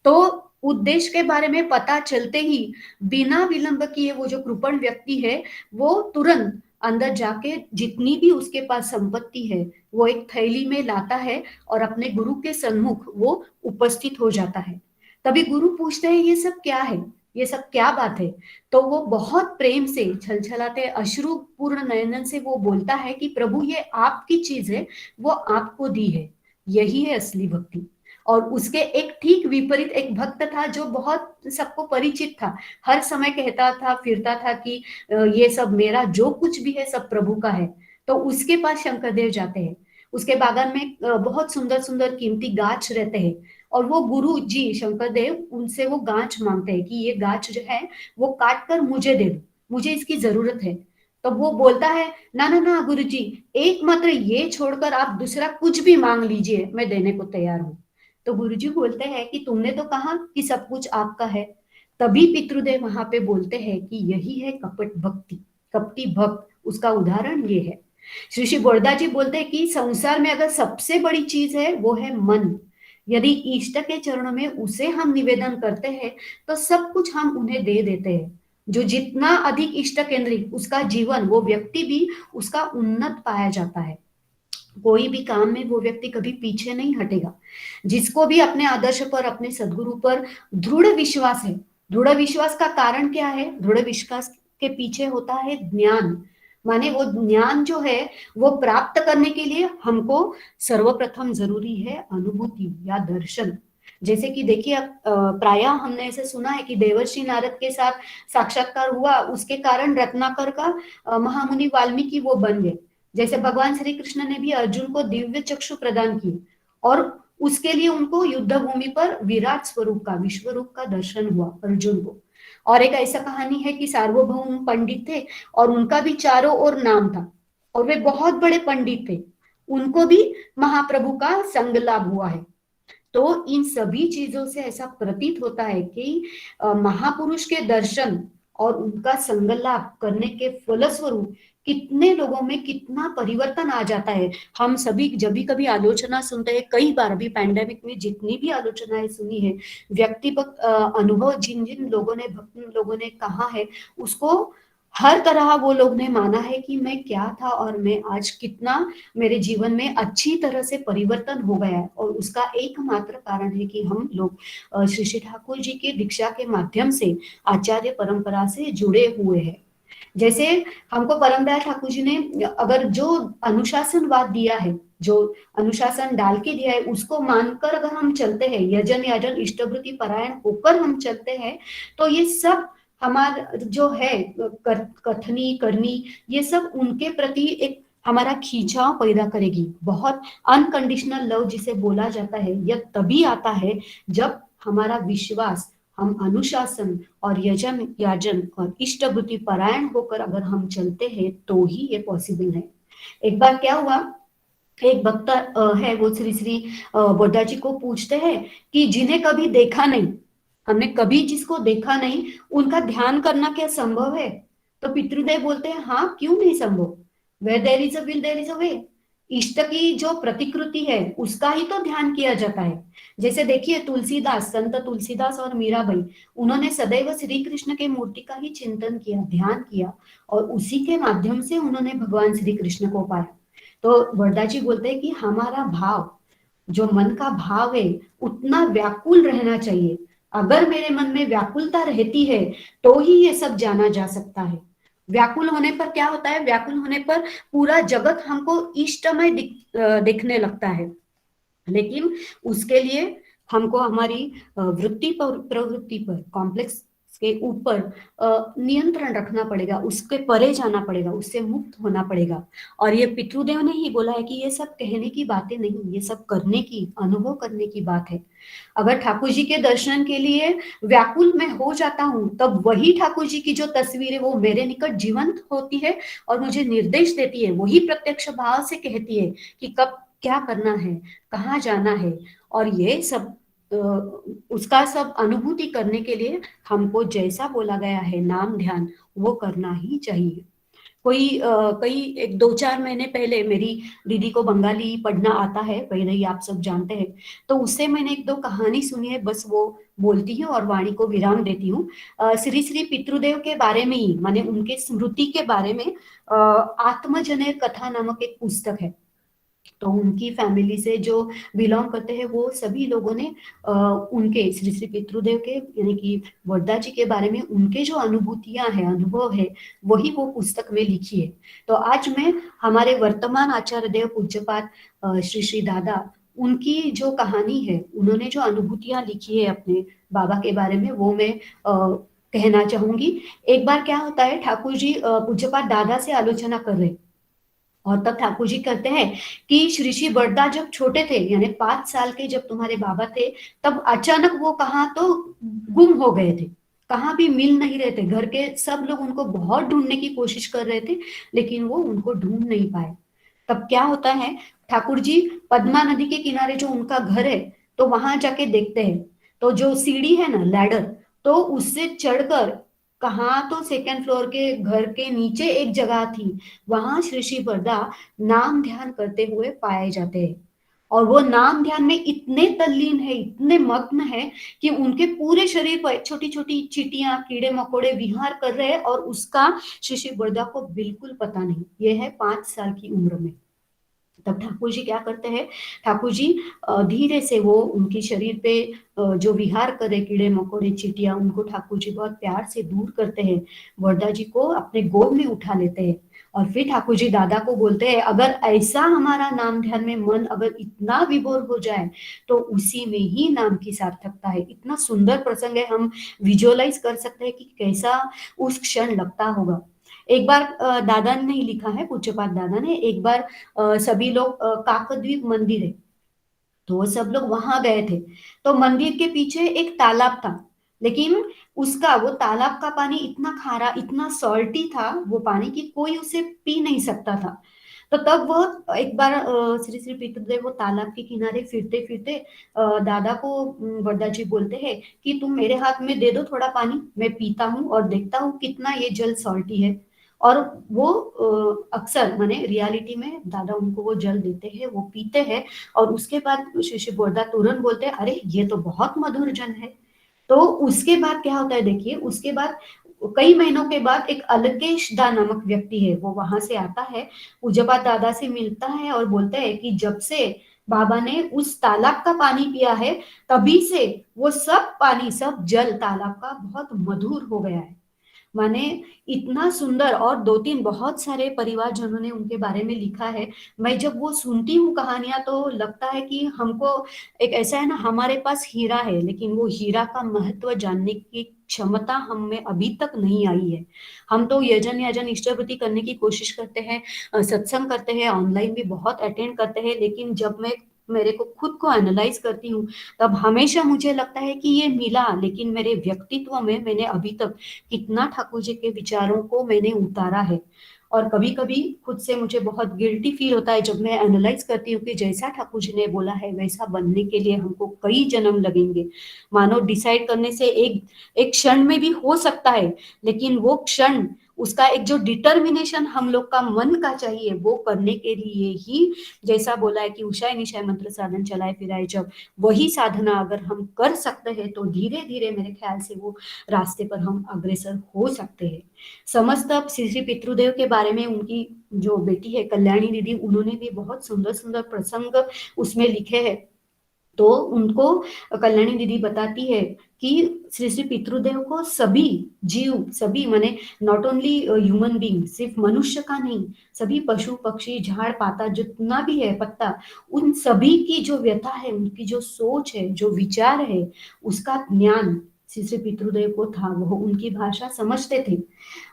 तो उद्देश्य के बारे में पता चलते ही बिना विलंब किए वो जो कृपण व्यक्ति है, वो तुरंत अंदर जाके जितनी भी उसके पास संपत्ति है वो एक थैली में लाता है और अपने गुरु के सन्मुख वो उपस्थित हो जाता है। तभी गुरु पूछते हैं ये सब क्या है, ये सब क्या बात है? तो वो बहुत प्रेम से, छलछलाते अश्रु पूर्ण नयनन से वो बोलता है कि प्रभु, ये आपकी चीज है, वो आपको दी है, यही है असली भक्ति। और उसके एक ठीक विपरीत एक भक्त था जो बहुत सबको परिचित था, हर समय कहता था फिरता था कि ये सब मेरा जो कुछ भी है सब प्रभु का है। तो उसके पास शंकरदेव जाते हैं। उसके बागान में बहुत सुंदर सुंदर कीमती गाछ रहते हैं और वो गुरु जी शंकरदेव उनसे वो गाछ मांगते हैं कि ये गाछ जो है वो काट कर मुझे दे दो, मुझे इसकी जरूरत है। तो वो बोलता है ना ना ना गुरु जी, एक मात्र ये छोड़कर आप दूसरा कुछ भी मांग लीजिए, मैं देने को तैयार हूँ। तो गुरुजी बोलते हैं कि तुमने तो कहा कि सब कुछ आपका है। तभी पितृदेव वहां पे बोलते हैं कि यही है कपट भक्ति, कपटी भक्त, उसका उदाहरण ये है। श्री श्री बोरदा जी बोलते हैं कि संसार में अगर सबसे बड़ी चीज है वो है मन। यदि इष्ट के चरणों में उसे हम निवेदन करते हैं तो सब कुछ हम उन्हें दे देते हैं। जो जितना अधिक इष्ट केंद्रित उसका जीवन, वो व्यक्ति भी उसका उन्नत पाया जाता है। कोई भी काम में वो व्यक्ति कभी पीछे नहीं हटेगा। जिसको भी अपने आदर्श पर, अपने सदगुरु पर दृढ़ विश्वास है। दृढ़ विश्वास का कारण क्या है? दृढ़ विश्वास के पीछे होता है ज्ञान। माने वो ज्ञान जो है वो प्राप्त करने के लिए हमको सर्वप्रथम जरूरी है अनुभूति या दर्शन। जैसे कि देखिए प्राय हमने ऐसे सुना है कि देवर्षि नारद के साथ साक्षात्कार हुआ, उसके कारण रत्नाकर का महामुनि वाल्मीकि वो बन गए। जैसे भगवान श्री कृष्ण ने भी अर्जुन को दिव्य चक्षु प्रदान की और उसके लिए उनको युद्ध भूमि पर विराट स्वरूप का, विश्व रूप का दर्शन हुआ अर्जुन को। और एक ऐसा कहानी है कि सार्वभौम पंडित थे और उनका भी चारों ओर नाम था और वे बहुत बड़े पंडित थे, उनको भी महाप्रभु का संग लाभ हुआ है। तो इन सभी चीजों से ऐसा प्रतीत होता है कि महापुरुष के दर्शन और उनका संग लाभ करने के फलस्वरूप कितने लोगों में कितना परिवर्तन आ जाता है। हम सभी जब भी कभी आलोचना सुनते हैं, कई बार अभी पैंडेमिक में जितनी भी आलोचनाएं सुनी है, व्यक्तिगत अनुभव जिन जिन लोगों ने, भक्त लोगों ने कहा है, उसको हर तरह वो लोग ने माना है कि मैं क्या था और मैं आज कितना मेरे जीवन में अच्छी तरह से परिवर्तन हो गया है। और उसका एकमात्र कारण है कि हम लोग श्री श्री ठाकुर जी की दीक्षा के माध्यम से आचार्य परंपरा से जुड़े हुए हैं। जैसे हमको परमदयाल ठाकुर जी ने अगर जो अनुशासनवाद दिया है, जो अनुशासन डाल के दिया है, उसको मानकर अगर हम चलते हैं, यजन याजन इष्टवृत्ति परायण होकर हम चलते हैं, तो ये सब हमारा जो है कथनी करनी, ये सब उनके प्रति एक हमारा खींचाव पैदा करेगी। बहुत अनकंडीशनल लव जिसे बोला जाता है, यह तभी आता है जब हमारा विश्वास, हम अनुशासन और यजन याजन और इष्टवृत्ति परायण होकर अगर हम चलते हैं तो ही ये पॉसिबल है। एक बार क्या हुआ, एक भक्त है वो श्री श्री बोरदा जी को पूछते हैं कि जिन्हें कभी देखा नहीं, हमने कभी जिसको देखा नहीं, उनका ध्यान करना क्या संभव है? तो पितृदेव बोलते हैं हाँ, क्यों नहीं संभव। Where there is a will there is a way. इष्ट की जो प्रतिकृति है उसका ही तो ध्यान किया जाता है। जैसे देखिए तुलसीदास, संत तुलसीदास और मीराबाई, उन्होंने सदैव श्री कृष्ण के मूर्ति का ही चिंतन किया, ध्यान किया और उसी के माध्यम से उन्होंने भगवान श्री कृष्ण को पाया। तो बोरदा जी बोलते हैं कि हमारा भाव, जो मन का भाव है, उतना व्याकुल रहना चाहिए। अगर मेरे मन में व्याकुलता रहती है तो ही ये सब जाना जा सकता है। व्याकुल होने पर क्या होता है? व्याकुल होने पर पूरा जगत हमको इष्टमय दिखने लगता है। लेकिन उसके लिए हमको हमारी वृत्ति पर, प्रवृत्ति पर, कॉम्प्लेक्स के ऊपर नियंत्रण रखना पड़ेगा, उसके परे जाना पड़ेगा, उससे मुक्त होना पड़ेगा। और ये पितृदेव ने ही बोला है कि ये सब कहने की बातें नहीं, ये सब करने की, अनुभव करने की बात है। अगर ठाकुर जी के दर्शन के लिए व्याकुल मैं हो जाता हूँ, तब वही ठाकुर जी की जो तस्वीर है वो मेरे निकट जीवंत होती है और मुझे निर्देश देती है, वही प्रत्यक्ष भाव से कहती है कि कब क्या करना है, कहाँ जाना है। और ये सब उसका सब अनुभूति करने के लिए हमको जैसा बोला गया है नाम ध्यान, वो करना ही चाहिए। कई एक 2-4 महीने पहले मेरी दीदी को बंगाली पढ़ना आता है, पहले ही आप सब जानते हैं, तो उससे मैंने 1-2 कहानी सुनी है, बस वो बोलती हूँ और वाणी को विराम देती हूँ। श्री श्री पितृदेव के बारे में ही, माने उनके स्मृति के बारे में आत्मजनय कथा नामक एक पुस्तक है। तो उनकी फैमिली से जो बिलोंग करते हैं वो सभी लोगों ने उनके श्री श्री पितृदेव के यानी कि बोरदा जी के बारे में उनके जो अनुभूतियां हैं, अनुभव है, वही वो पुस्तक में लिखी है। तो आज मैं हमारे वर्तमान आचार्य देव पूज्यपाद श्री श्री दादा उनकी जो कहानी है, उन्होंने जो अनुभूतियां लिखी है अपने बाबा के बारे में, वो मैं कहना चाहूंगी। एक बार क्या होता है, ठाकुर जी पूज्यपाद दादा से आलोचना कर रहे, और तब ठाकुर जी कहते हैं कि श्री श्री बड़दा जब छोटे थे, यानी 5 साल के जब तुम्हारे बाबा थे, तब अचानक वो कहाँ तो गुम हो गए थे, कहाँ भी मिल नहीं रहे थे। घर के सब लोग उनको बहुत ढूंढने की कोशिश कर रहे थे, लेकिन वो उनको ढूंढ नहीं पाए। तब क्या होता है, ठाकुर जी पद्मा नदी के किनारे जो उनका घर है, तो वहां जाके देखते हैं, तो जो सीढ़ी है ना, लैडर, तो उससे चढ़कर कहाँ तो सेकेंड फ्लोर के घर के नीचे एक जगह थी, वहां श्री श्री बरदा नाम ध्यान करते हुए पाए जाते हैं। और वो नाम ध्यान में इतने तल्लीन है, इतने मग्न है, कि उनके पूरे शरीर पर छोटी छोटी चींटियां, कीड़े मकोड़े विहार कर रहे हैं, और उसका श्री श्री बरदा को बिल्कुल पता नहीं। ये है 5 साल की उम्र में। तब ठाकुर जी क्या करते हैं, ठाकुर जी धीरे से वो उनकी शरीर पे जो विहार करे कीड़े मकोड़े चींटियां, उनको ठाकुर जी बहुत प्यार से दूर करते हैं, वरदा जी को अपने गोद में उठा लेते हैं। और फिर ठाकुर जी दादा को बोलते हैं, अगर ऐसा हमारा नाम ध्यान में मन अगर इतना विभोर हो जाए, तो उसी में ही नाम की सार्थकता है। इतना सुंदर प्रसंग है, हम विजुअलाइज कर सकते हैं कि कैसा उस क्षण लगता होगा। एक बार दादा ने ही लिखा है, पूज्यपाद दादा ने, एक बार सभी लोग काकद्वीप मंदिर है, तो वो सब लोग वहां गए थे। तो मंदिर के पीछे एक तालाब था, लेकिन उसका वो तालाब का पानी इतना खारा, इतना सॉल्टी था वो पानी, की कोई उसे पी नहीं सकता था। तो तब वो एक बार श्री श्री पितृदेव वो तालाब के किनारे फिरते फिरते दादा को वरदा जी बोलते हैं कि तुम मेरे हाथ में दे दो थोड़ा पानी, मैं पीता हूँ और देखता हूँ कितना ये जल सॉल्टी है। और वो अक्सर माने रियलिटी में दादा उनको वो जल देते हैं, वो पीते हैं, और उसके बाद श्री श्री बोरदा तुरंत बोलते हैं, अरे ये तो बहुत मधुर जल है। तो उसके बाद क्या होता है देखिए, उसके बाद कई महीनों के बाद एक अलकेश दा नामक व्यक्ति है, वो वहां से आता है, पूज्यपाद दादा से मिलता है और बोलता है कि जब से बाबा ने उस तालाब का पानी पिया है, तभी से वो सब पानी, सब जल तालाब का बहुत मधुर हो गया है। माने इतना सुंदर। और 2-3 बहुत सारे परिवारजनों ने उनके बारे में लिखा है। मैं जब वो सुनती हूँ कहानियां, तो लगता है कि हमको एक ऐसा है ना, हमारे पास हीरा है, लेकिन वो हीरा का महत्व जानने की क्षमता हम में अभी तक नहीं आई है। हम तो यजन याजन इष्टवृत्ति करने की कोशिश करते हैं, सत्संग करते हैं, ऑनलाइन भी बहुत अटेंड करते हैं, लेकिन जब मैं मेरे को खुद को एनालाइज करती हूँ, तब हमेशा मुझे लगता है कि ये मिला, लेकिन मेरे व्यक्तित्व में मैंने अभी तक कितना ठाकुर जी के विचारों को मैंने उतारा है। और कभी कभी खुद से मुझे बहुत गिल्टी फील होता है जब मैं एनालाइज करती हूँ कि जैसा ठाकुर जी ने बोला है वैसा बनने के लिए हमको कई जन्म लगेंगे। मानो डिसाइड करने से एक एक क्षण में भी हो सकता है, लेकिन वो क्षण, उसका एक जो डिटर्मिनेशन हम लोग का मन का चाहिए, वो करने के लिए ही, जैसा बोला है कि उषाय निशाय मंत्र साधन चलाए फिराए जब, वही साधना अगर हम कर सकते हैं, तो धीरे धीरे मेरे ख्याल से वो रास्ते पर हम अग्रसर हो सकते हैं। समस्त श्री श्री पितृदेव के बारे में उनकी जो बेटी है कल्याणी दीदी, उन्होंने भी बहुत सुंदर सुंदर प्रसंग उसमें लिखे हैं। तो उनको कल्याणी दीदी बताती है कि श्री श्री पितृदेव को सभी जीव, सभी माने नॉट ओनली ह्यूमन बीइंग, सिर्फ मनुष्य का नहीं, सभी पशु पक्षी झाड़ पाता जितना भी है पत्ता, उन सभी की जो व्यथा है, उनकी जो सोच है, जो विचार है, उसका ज्ञान श्री श्री पितृदेव को था। वो उनकी भाषा समझते थे।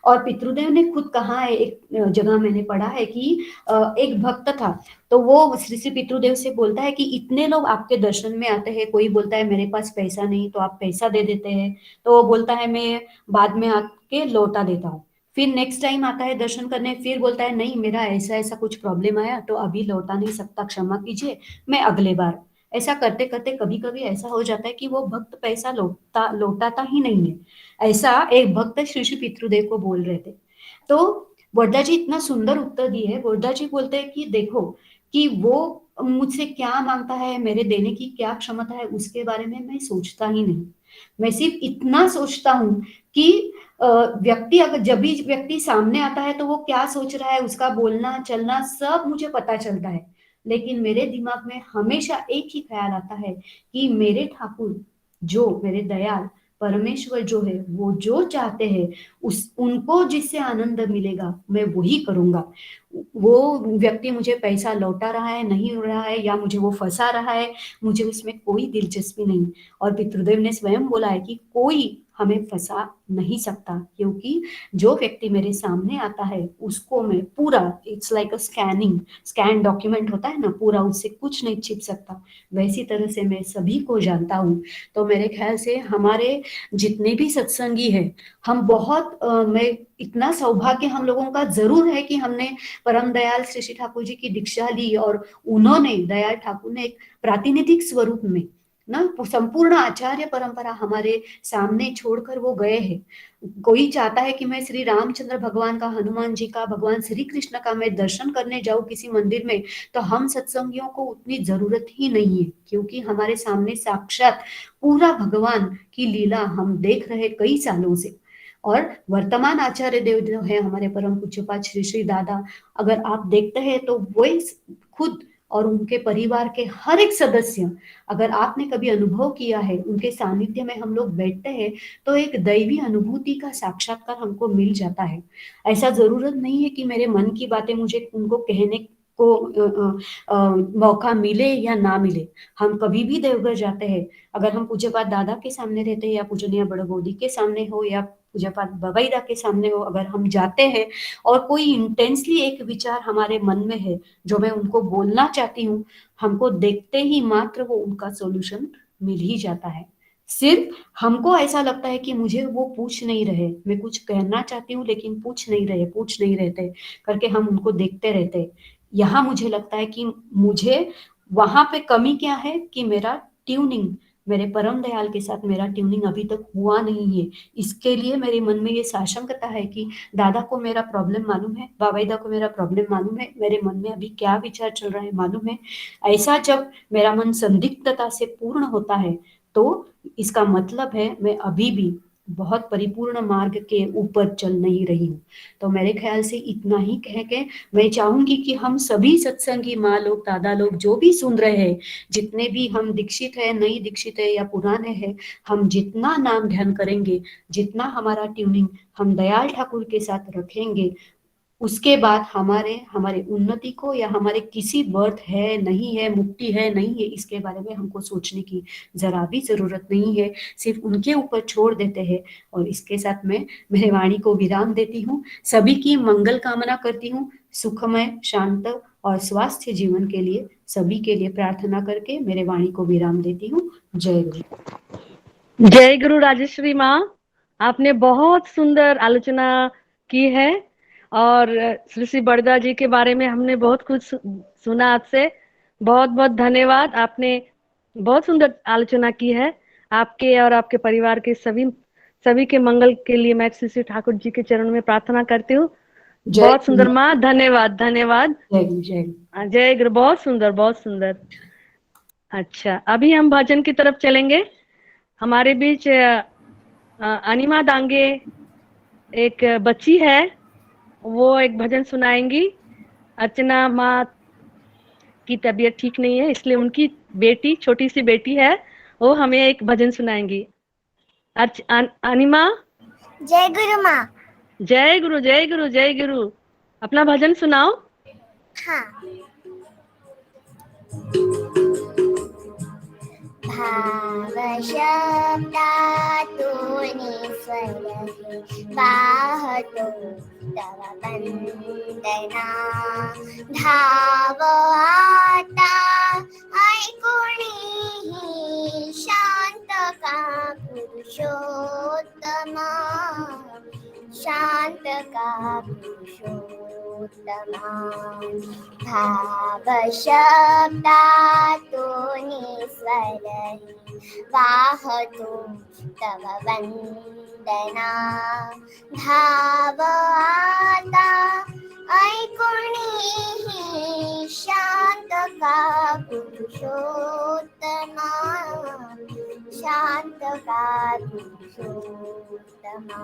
और पितृदेव ने खुद कहा है, एक जगह मैंने पढ़ा है कि एक भक्त था, तो वो श्री श्री पितृदेव से बोलता है कि इतने लोग आपके दर्शन में आते हैं, कोई बोलता है मेरे पास पैसा नहीं, तो आप पैसा दे देते हैं, तो वो बोलता है मैं बाद में आके लौटा देता हूँ। फिर नेक्स्ट टाइम आता है दर्शन करने, फिर बोलता है नहीं, मेरा ऐसा ऐसा कुछ प्रॉब्लम आया, तो अभी लौटा नहीं सकता, क्षमा कीजिए, मैं अगले बार। ऐसा करते करते कभी कभी ऐसा हो जाता है कि वो भक्त पैसा लौटाता ही नहीं है। ऐसा एक भक्त श्री श्री पितृदेव को बोल रहे थे। तो वर्धा जी इतना सुंदर उत्तर दिए। वर्धा जी बोलते हैं कि देखो कि वो मुझसे क्या मांगता है, मेरे देने की क्या क्षमता है, उसके बारे में मैं सोचता ही नहीं। मैं सिर्फ इतना सोचता हूँ कि व्यक्ति, अगर जब भी व्यक्ति सामने आता है तो वो क्या सोच रहा है, उसका बोलना चलना सब मुझे पता चलता है। लेकिन मेरे दिमाग में हमेशा एक ही ख्याल आता है कि मेरे ठाकुर, जो मेरे दयाल, परमेश्वर जो है वो जो चाहते हैं उनको जिससे आनंद मिलेगा मैं वही करूंगा। वो व्यक्ति मुझे पैसा लौटा रहा है नहीं हो रहा है या मुझे वो फंसा रहा है, मुझे उसमें कोई दिलचस्पी नहीं। और पितृदेव ने स्वयं बोला है कि कोई हमें फंसा नहीं सकता, क्योंकि जो व्यक्ति मेरे सामने आता है उसको मैं पूरा, it's like a scan document होता है ना, पूरा उससे कुछ नहीं छिप सकता, वैसी तरह से मैं सभी को जानता हूँ। तो मेरे ख्याल से हमारे जितने भी सत्संगी हैं, हम बहुत मैं इतना सौभाग्य हम लोगों का जरूर है कि हमने परम दयाल श्री श्री ठाकुर जी की दीक्षा ली और उन्होंने, दयाल ठाकुर ने एक प्रातिनिधिक स्वरूप में ना संपूर्ण आचार्य परंपरा हमारे सामने छोड़कर वो गए हैं। कोई चाहता है कि मैं श्री रामचंद्र भगवान का, हनुमान जी का, भगवान श्री कृष्ण का मैं दर्शन करने जाऊं किसी मंदिर में, तो हम सत्संगियों को उतनी जरूरत ही नहीं है, क्योंकि हमारे सामने साक्षात पूरा भगवान की लीला हम देख रहे कई सालों से। और वर्तमान आचार्य देव जो है हमारे परम पूज्यपाद श्री श्री दादा, अगर आप देखते हैं तो वो खुद और उनके परिवार के हर एक सदस्य, अगर आपने कभी अनुभव किया है, उनके सानिध्य में हम लोग बैठते हैं तो एक दैवी अनुभूति का साक्षात्कार हमको मिल जाता है। ऐसा जरूरत नहीं है कि मेरे मन की बातें मुझे उनको कहने को मौका मिले या ना मिले। हम कभी भी देवघर जाते हैं, अगर हम पूज्यपाद दादा के सामने रहते हैं या पूजनीय बड़गोदी के सामने हो या पूज्यपाद बबैदा के सामने हो, अगर हम जाते हैं और कोई इंटेंसली एक विचार हमारे मन में है जो मैं उनको बोलना चाहती हूँ, हमको देखते ही मात्र वो उनका सॉल्यूशन मिल ही जाता है। सिर्फ हमको ऐसा लगता है कि मुझे वो पूछ नहीं रहे, मैं कुछ कहना चाहती हूँ लेकिन पूछ नहीं रहते करके हम उनको देखते रहते। यहाँ मुझे लगता है कि मुझे वहां पे कमी क्या है कि मेरा ट्यूनिंग, मेरे परम दयाल के साथ मेरा ट्यूनिंग अभी तक हुआ नहीं है। इसके लिए मेरे मन में ये साशंकता है कि दादा को मेरा प्रॉब्लम मालूम है, बाबैदा को मेरा प्रॉब्लम मालूम है, मेरे मन में अभी क्या विचार चल रहा है मालूम है। ऐसा जब मेरा मन संदिग्धता से पूर्ण होता है तो इसका मतलब है मैं अभी भी बहुत परिपूर्ण मार्ग के ऊपर चल नहीं रही हूँ। तो मेरे ख्याल से इतना ही कह के मैं चाहूंगी कि हम सभी सत्संगी माँ लोग, दादा लोग जो भी सुन रहे हैं, जितने भी हम दीक्षित है, नई दीक्षित है या पुराने हैं, हम जितना नाम ध्यान करेंगे, जितना हमारा ट्यूनिंग हम दयाल ठाकुर के साथ रखेंगे, उसके बाद हमारे उन्नति को या हमारे किसी बर्थ है नहीं है, मुक्ति है नहीं है, इसके बारे में हमको सोचने की जरा भी जरूरत नहीं है, सिर्फ उनके ऊपर छोड़ देते हैं। और इसके साथ मैं मेरे वाणी को विराम देती हूँ। सभी की मंगल कामना करती हूँ, सुखमय, शांत और स्वास्थ्य जीवन के लिए सभी के लिए प्रार्थना करके मेरे वाणी को विराम देती हूँ। जय गुरु। जय गुरु राजश्री माँ, आपने बहुत सुंदर आलोचना की है और श्री श्री बड़दा जी के बारे में हमने बहुत कुछ सुना आपसे। बहुत बहुत धन्यवाद, आपने बहुत सुंदर आलोचना की है। आपके और आपके परिवार के सभी के मंगल के लिए मैं श्री श्री ठाकुर जी के चरणों में प्रार्थना करती हूँ। बहुत सुंदर माँ, धन्यवाद धन्यवाद। जय गुरु, बहुत सुंदर बहुत सुंदर। अच्छा, अभी हम भजन की तरफ चलेंगे। हमारे बीच अनिमा दांगे एक बच्ची है, वो एक भजन सुनाएंगी। अर्चना माँ की तबीयत ठीक नहीं है, इसलिए उनकी बेटी, छोटी सी बेटी है, वो हमें एक भजन सुनाएंगी। अनिमा। जय गुरु माँ। जय गुरु जय गुरु जय गुरु। अपना भजन सुनाओ। हाँ। भाव शब्दातून स्वरहि वाहतो तव वंदना। धाव आता ऐकुणी शांत का पुरुषोत्तमा। शांत का पुरुषोत्तमा। भाव शब्दातून स्वरहि वाहतो तव वंदना। भाव आता ऐकुणी शांत का पुरुषोत्तमा। शांत का पुरुषोत्तमा।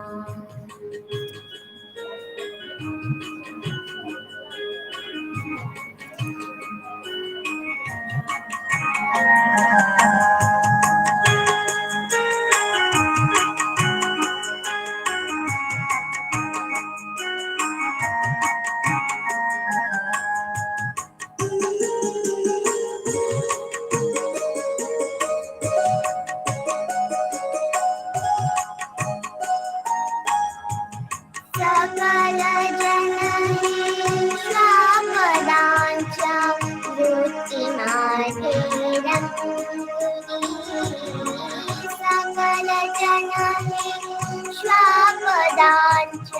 विविधांच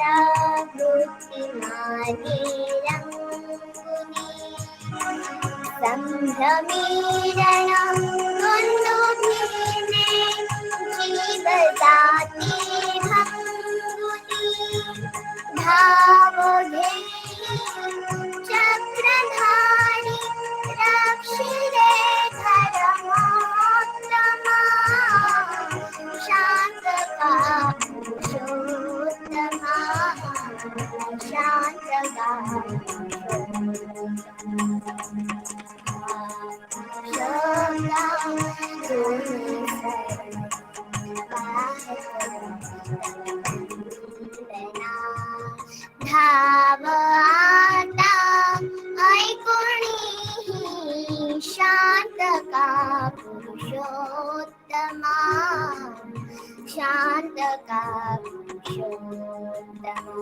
वृत्तिमाने रङ्गुनि सम्भ्रमीरणं कुन्दुभिने जीवदाति भङ्गुनि धावोधेहि चक्रधारि रक्षिरे धर्मोत्तमा शान्तका पुरुषोत्तमा शान्तका धाव आता ऐकुणी शान्तका पुरुषोत्तमा शान्तका पुरुषोत्तमा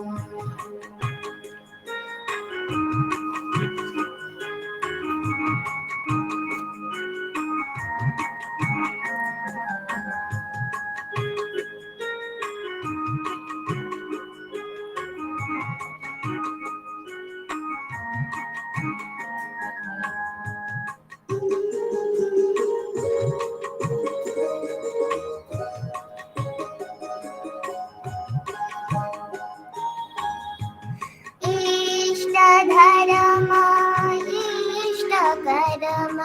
धर्म इष्ट कर्म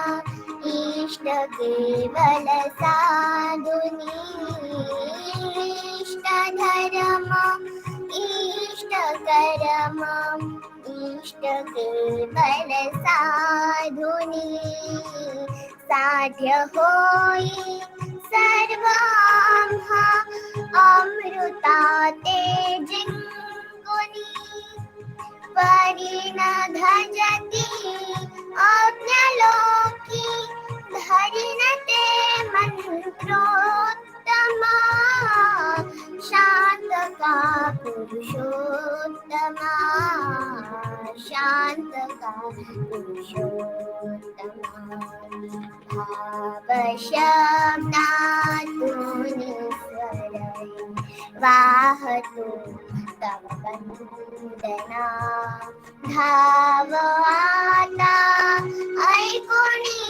इष्ट केवल साधुनी इष्ट धर्म इष्ट कर्म इष्ट केवल साधुनी साध्य होई सर्वांहा अमृता ते जिंकुनी परिणधजति अज्ञलोकी धरिणते मन्त्रोत्तमा शान्तका पुरुषोत्तमा शान्तका पुरुषोत्तमा भावशब्दातुनिस्वरै वाहतु तव वन्दना धाव आता ऐकुणी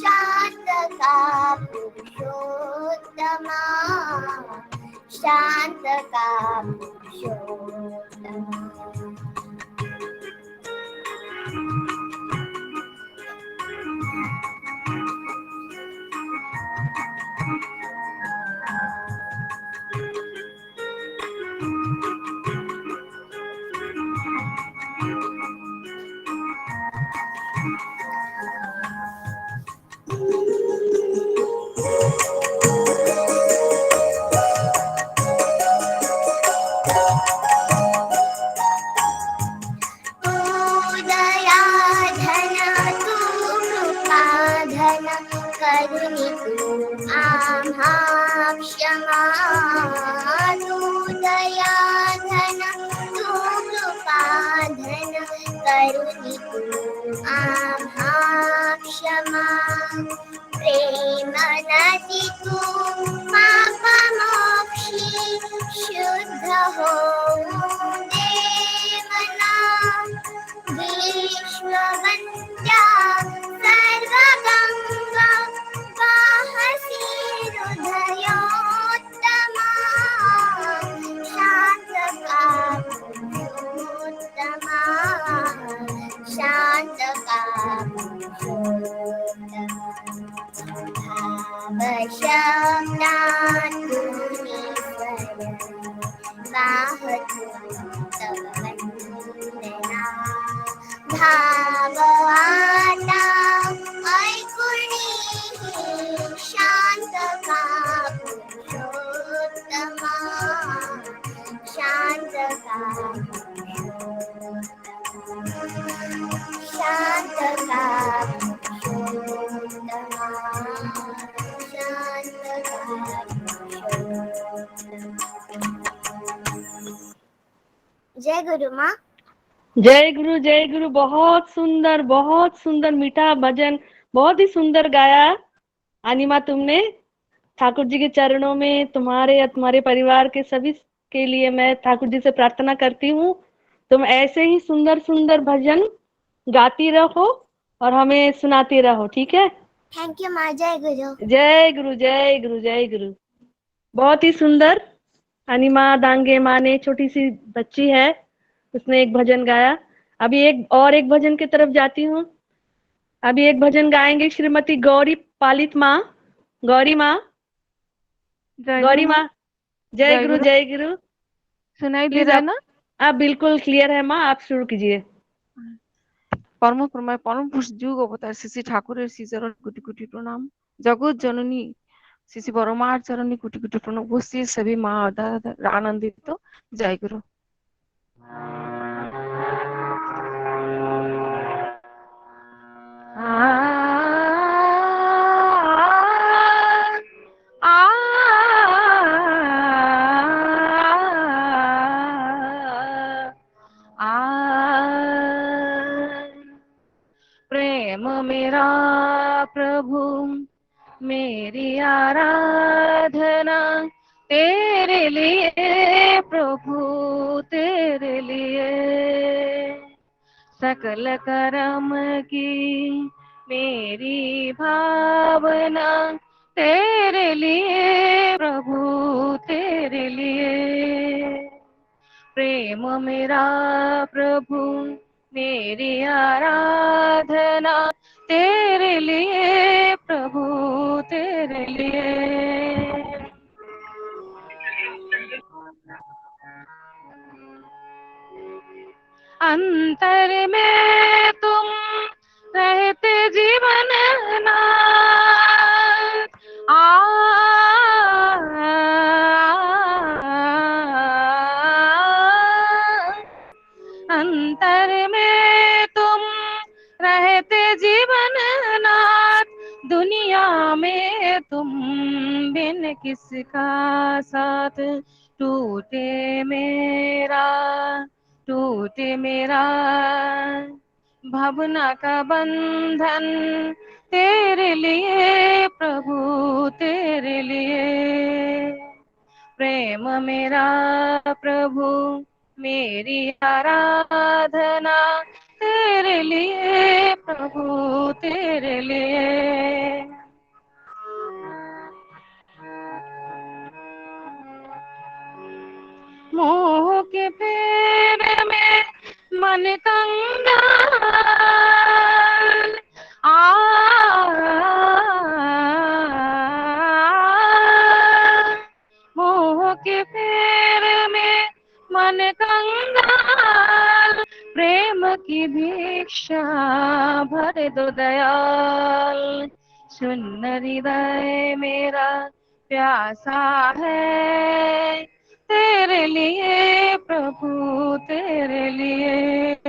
शान्तका पुरुषोत्तमा शान्तका पुरुषोत्तमा करुणी तू आम्हा क्षमा तू दया धन तू कृपा धन करुणी तू आम्हा क्षमा प्रेम नदी तू पाप मोक्षी शुद्ध हो देवना विश्ववंद्या सर्वगंगा वाहसी हृदयोत्तमा शान्तका पुरुषोत्तमा शान्तका पुरुषोत्तमा भावशब्दातुनिस्वरै वाहतु तव वन्दना धाव आता ऐकुणी शान्तका पुरुषोत्तमा शान्तका शान्तका पुरुषोत्तमा शान्तका जय गुरु माँ। जय गुरु। बहुत सुंदर मीठा भजन, बहुत ही सुंदर गाया अनिमा तुमने। ठाकुर जी के चरणों में तुम्हारे परिवार के सभी के लिए मैं ठाकुर जी से प्रार्थना करती हूँ। तुम ऐसे ही सुंदर सुंदर भजन गाती रहो और हमें सुनाती रहो, ठीक है? थैंक यू माँ। जय गुरु। जय गुरु जय गुरु जय गुरु। बहुत ही सुंदर। अनिमा दांगे माँ ने, छोटी सी बच्ची है, उसने एक भजन गाया। अभी एक भजन की तरफ जाती हूँ। अभी एक भजन गाएंगे श्रीमती गौरी पालित माँ। गौरी माँ, गौरी माँ। जय गुरु जय गुरु। सुनाई दे प्लीज रहा है ना? आप बिल्कुल क्लियर है माँ, आप शुरू कीजिए। परम परम पुरुष जुग अवतार श्री श्री ठाकुर श्री चरण कोटि कोटि प्रणाम। जगत जननी श्री श्री परमार चरणी कोटि कोटि प्रणाम। उपस्थित सभी माँ आनंदित। जय गुरु। प्रेम मेरा प्रभु मेरी आराधना तेरे लिए प्रभु तेरे लिए। सकल कर्म की मेरी भावना तेरे लिए प्रभु तेरे लिए। प्रेम मेरा प्रभु मेरी आराधना तेरे लिए प्रभु तेरे लिए। अंतर में तुम रहते जीवन नाथ। अंतर में तुम रहते जीवन नाथ। दुनिया में तुम बिन किसका साथ। टूटे मेरा भावना का बंधन तेरे लिए प्रभु तेरे लिए। प्रेम मेरा प्रभु मेरी आराधना तेरे लिए प्रभु तेरे लिए। मोह के फेर में मन कंगाल। मोह के फेर में मन कंगाल। प्रेम की भिक्षा भर दो दयाल। सुन हृदय मेरा प्यासा है तेरे लिए प्रभु तेरे लिए।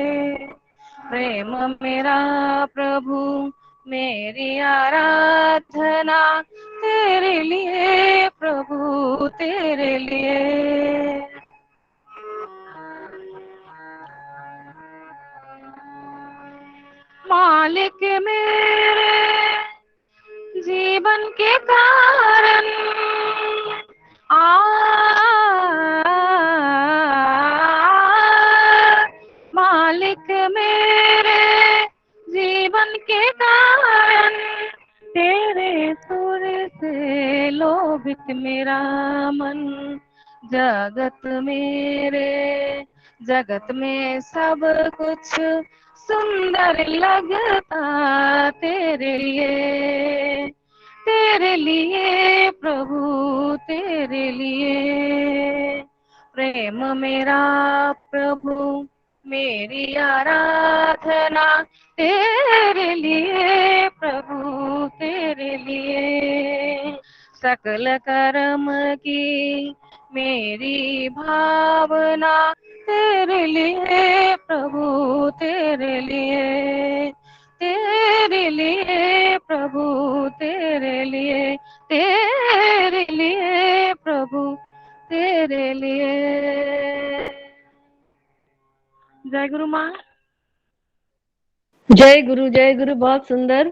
प्रेम मेरा प्रभु मेरी आराधना तेरे लिए प्रभु तेरे लिए। मालिक मेरे जीवन के कारण मालिक मेरे जीवन के कारण। तेरे सुर से लोभित मेरा मन। जगत में सब कुछ सुंदर लगता तेरे लिए प्रभु तेरे लिए। प्रेम मेरा प्रभु मेरी आराधना तेरे लिए प्रभु तेरे लिए। सकल कर्म की मेरी भावना तेरे लिए प्रभु तेरे लिए। तेरे लिए प्रभु तेरे लिए। तेरे लिए प्रभु तेरे लिए। जय गुरु माँ। जय गुरु। बहुत सुंदर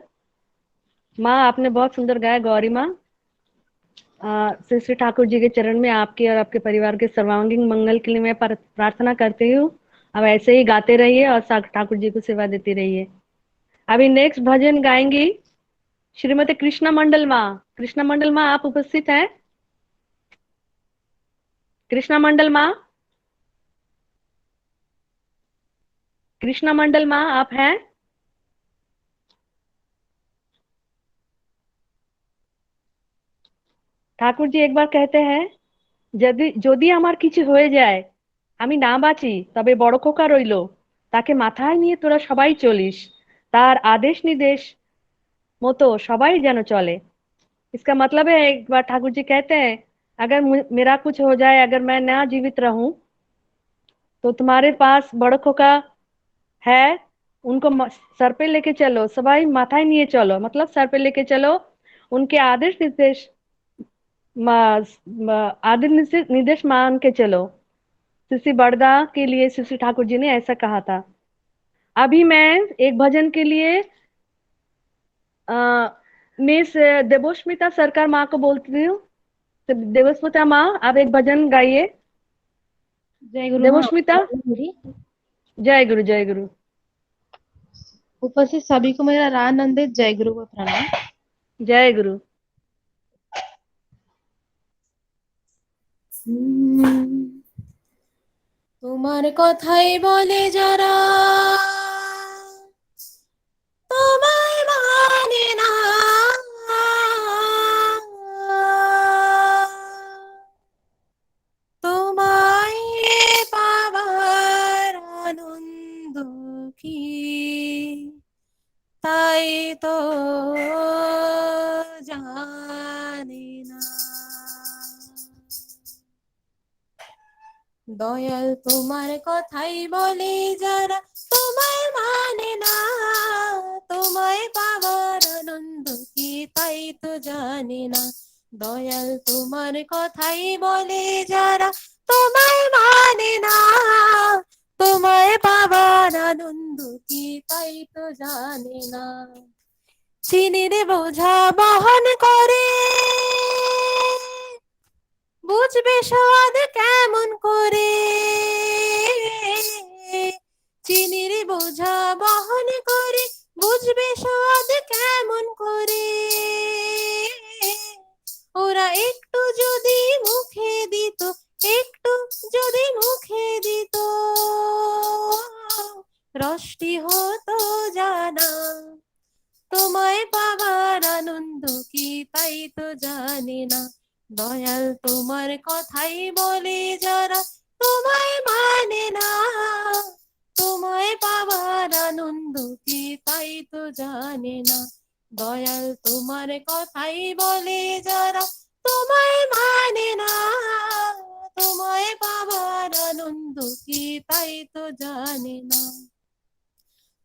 माँ, आपने बहुत सुंदर गाया गौरी माँ। श्री श्री ठाकुर जी के चरण में आपके और आपके परिवार के सर्वांगीण मंगल के लिए मैं प्रार्थना करती हूँ। अब ऐसे ही गाते रहिए और ठाकुर जी को सेवा देती रहिए। अभी नेक्स्ट भजन गाएंगी श्रीमती कृष्णा मंडल माँ। कृष्णा मंडल माँ, आप उपस्थित हैं? कृष्णा मंडल माँ, कृष्णा मंडल माँ, आप हैं? ঠাকুর জি একবার कहते हैं, যদি আমার কিছু হয়ে যায়, আমি না বাঁচি, তবে বড় খোকা রইল, তাকে মাথায় নিয়ে তোরা সবাই চলিস, তার आदेश निर्देश মতো সবাই যেন চলে। इसका मतलब है, एक बार ठाकुर जी कहते हैं, अगर मेरा कुछ हो जाए, अगर मैं ना जीवित रहूं, तो तुम्हारे पास बड़ खोका है, उनको सर पे लेके चलो, सबाई माथाয় নিয়ে चलो, मतलब सर पे लेके चलो, उनके आदेश निर्देश निर्देश मान के चलो। श्री बड़दा के लिए श्री ठाकुर जी ने ऐसा कहा था। अभी मैं एक भजन के लिए मिस देवोस्मिता सरकार माँ को बोलती हूँ। देवस्मिता माँ, आप एक भजन गाइए। जय गुरु। देवोस्मिता। जय गुरु, जय गुरु। उपस्थित सभी को मेरा रानंदित जय गुरु का प्रणाम। जय गुरु। তোমার কথাই বলে যারা তোমায় মানে না, তোমায় পাবার আনন্দ কি তাই তো জানি না। দয়াল তোমার কথাই বলে যারা তোমায় মানে না, তোমায় পাওয়ার আনন্দ কি তাই তো জানে না। দয়াল তোমার কথাই বলে যারা তোমায় মানে না, তোমায় পাওয়ার আনন্দ কি তাই তো জানে না। চিনির বোঝা বহন করে বুঝবে স্বাদ কেমন করে, চিনির বোঝা বহন করে বুঝবে স্বাদ কেমন করে। ওরা একটু যদি মুখে দিত, একটু যদি মুখে দিত, রসটি হতো জানা। তোমায় পাবার আনন্দ কি তাই তো জানে না। দয়াল তোমার কথাই বলে যারা তোমায় মানে না, তোমায় পাবার আনন্দ কি তাই তো জানে না। দয়াল তোমার কথাই বলে যারা তোমায় মানে না, তোমায় পাবার আনন্দ কি তাই তো জানে না।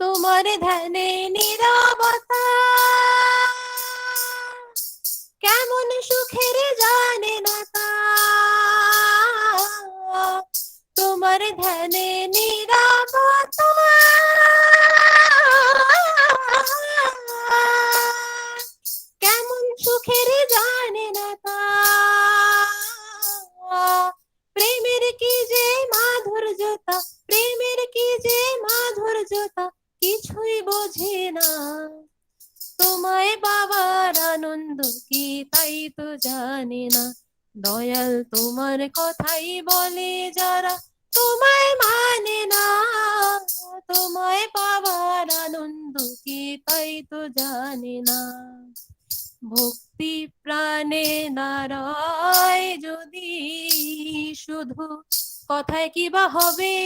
তোমার ধ্যানে নীরবতা কেমন সুখের জানে না তা, তোমার ধ্যানে নীরবতা কেমন সুখের জানে না তা। প্রেমের কি যে মাধুর্যতা, প্রেমের কি যে মাধুর্যতা কিছুই বোঝে না। তোমায় পাবার আনন্দ কি তাই তো জানে না। দয়াল তোমার কথাই বলে যারা তোমায় মানে না, তোমায় পাবার আনন্দ কি তাই তো জানে না। ভক্তি প্রাণে নারায় যদি শুধু কথায় কি বা হবে,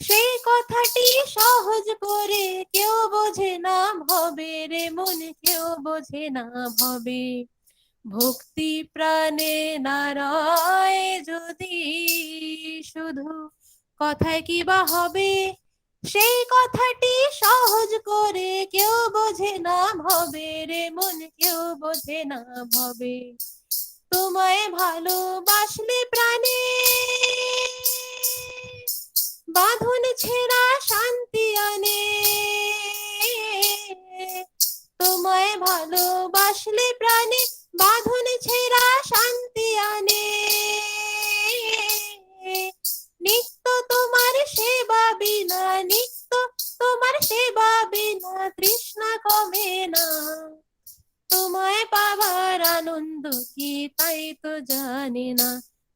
সেই কথাটি সহজ করে কেউ বোঝে না ভবে রে মন, কেউ বোঝে না ভবে। ভক্তি প্রাণে নারায় যদি শুধু কথায় কি বা হবে, সেই কথাটি সহজ করে কেউ বোঝে না ভবে রে মন, কেউ বোঝে না ভবে। তোমায় ভালোবাসলে প্রাণে বাঁধন ছেঁড়া শান্তি আনে, তোমায় ভালোবাসলে প্রাণে বাঁধন ছেঁড়া শান্তি তৃষ্ণা কমে না, তোমায় পাবার আনন্দ কি তাই তো জানি না।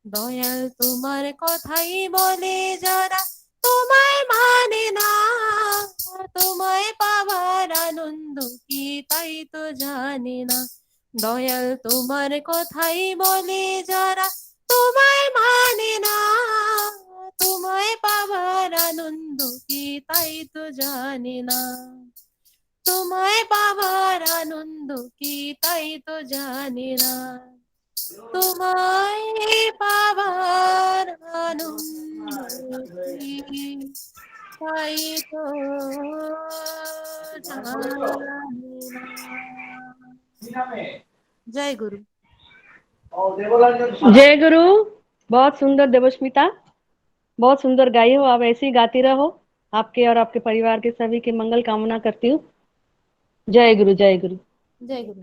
দয়াল তোমার কথাই বলে যারা তোমায় মানে না, তোমায় পাবার আনন্দ কি তাই তো জানি না। দয়াল তোমার কথাই বলে যারা তোমায় মানে না, তোমায় পাবার আনন্দ কি তাই তো জানি না। তোমায় পাবার আনন্দ কি তাই তো জানি না। তোমায় পাবার আনন্দ কি তাই তো জানি না। जय गुरु। जय गुरु। बहुत सुंदर देवस्मिता, बहुत सुंदर गाई हो। आप ऐसे ही गाती रहो। आपके और आपके परिवार के सभी के मंगल कामना करती हूँ। जय गुरु, जय गुरु। जय गुरु।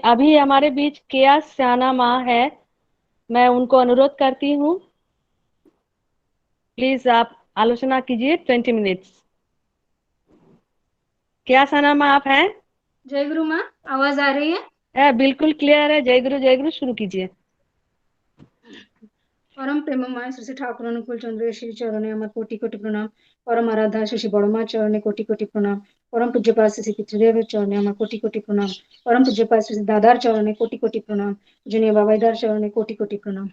अभी हमारे बीच केया स्याना माँ है। मैं उनको अनुरोध करती हूँ, प्लीज आप आलोचना कीजिए 20 मिनट्स। केया स्याना माँ आप हैं? जय गुरु माँ, आवाज आ रही है? बिल्कुल क्लियर है। जय गुरु शुरू कीजिए। परम प्रेममय श्री ठाकुर अनुकूल चंद्र श्री चरणे আমার কোটি কোটি প্রণাম। परम आराध्या श्री बड़मा चरणे कोटि कोटि प्रणाम। परम पूज्यपाद श्री पितृदेव चरणे আমার कोटि कोटि प्रणाम। परम पूज्यपाद श्री दादार चरणे कोटि कोटि प्रणाम। पूजनीय बाबाईदार चरणे कोटि कोटि प्रणाम।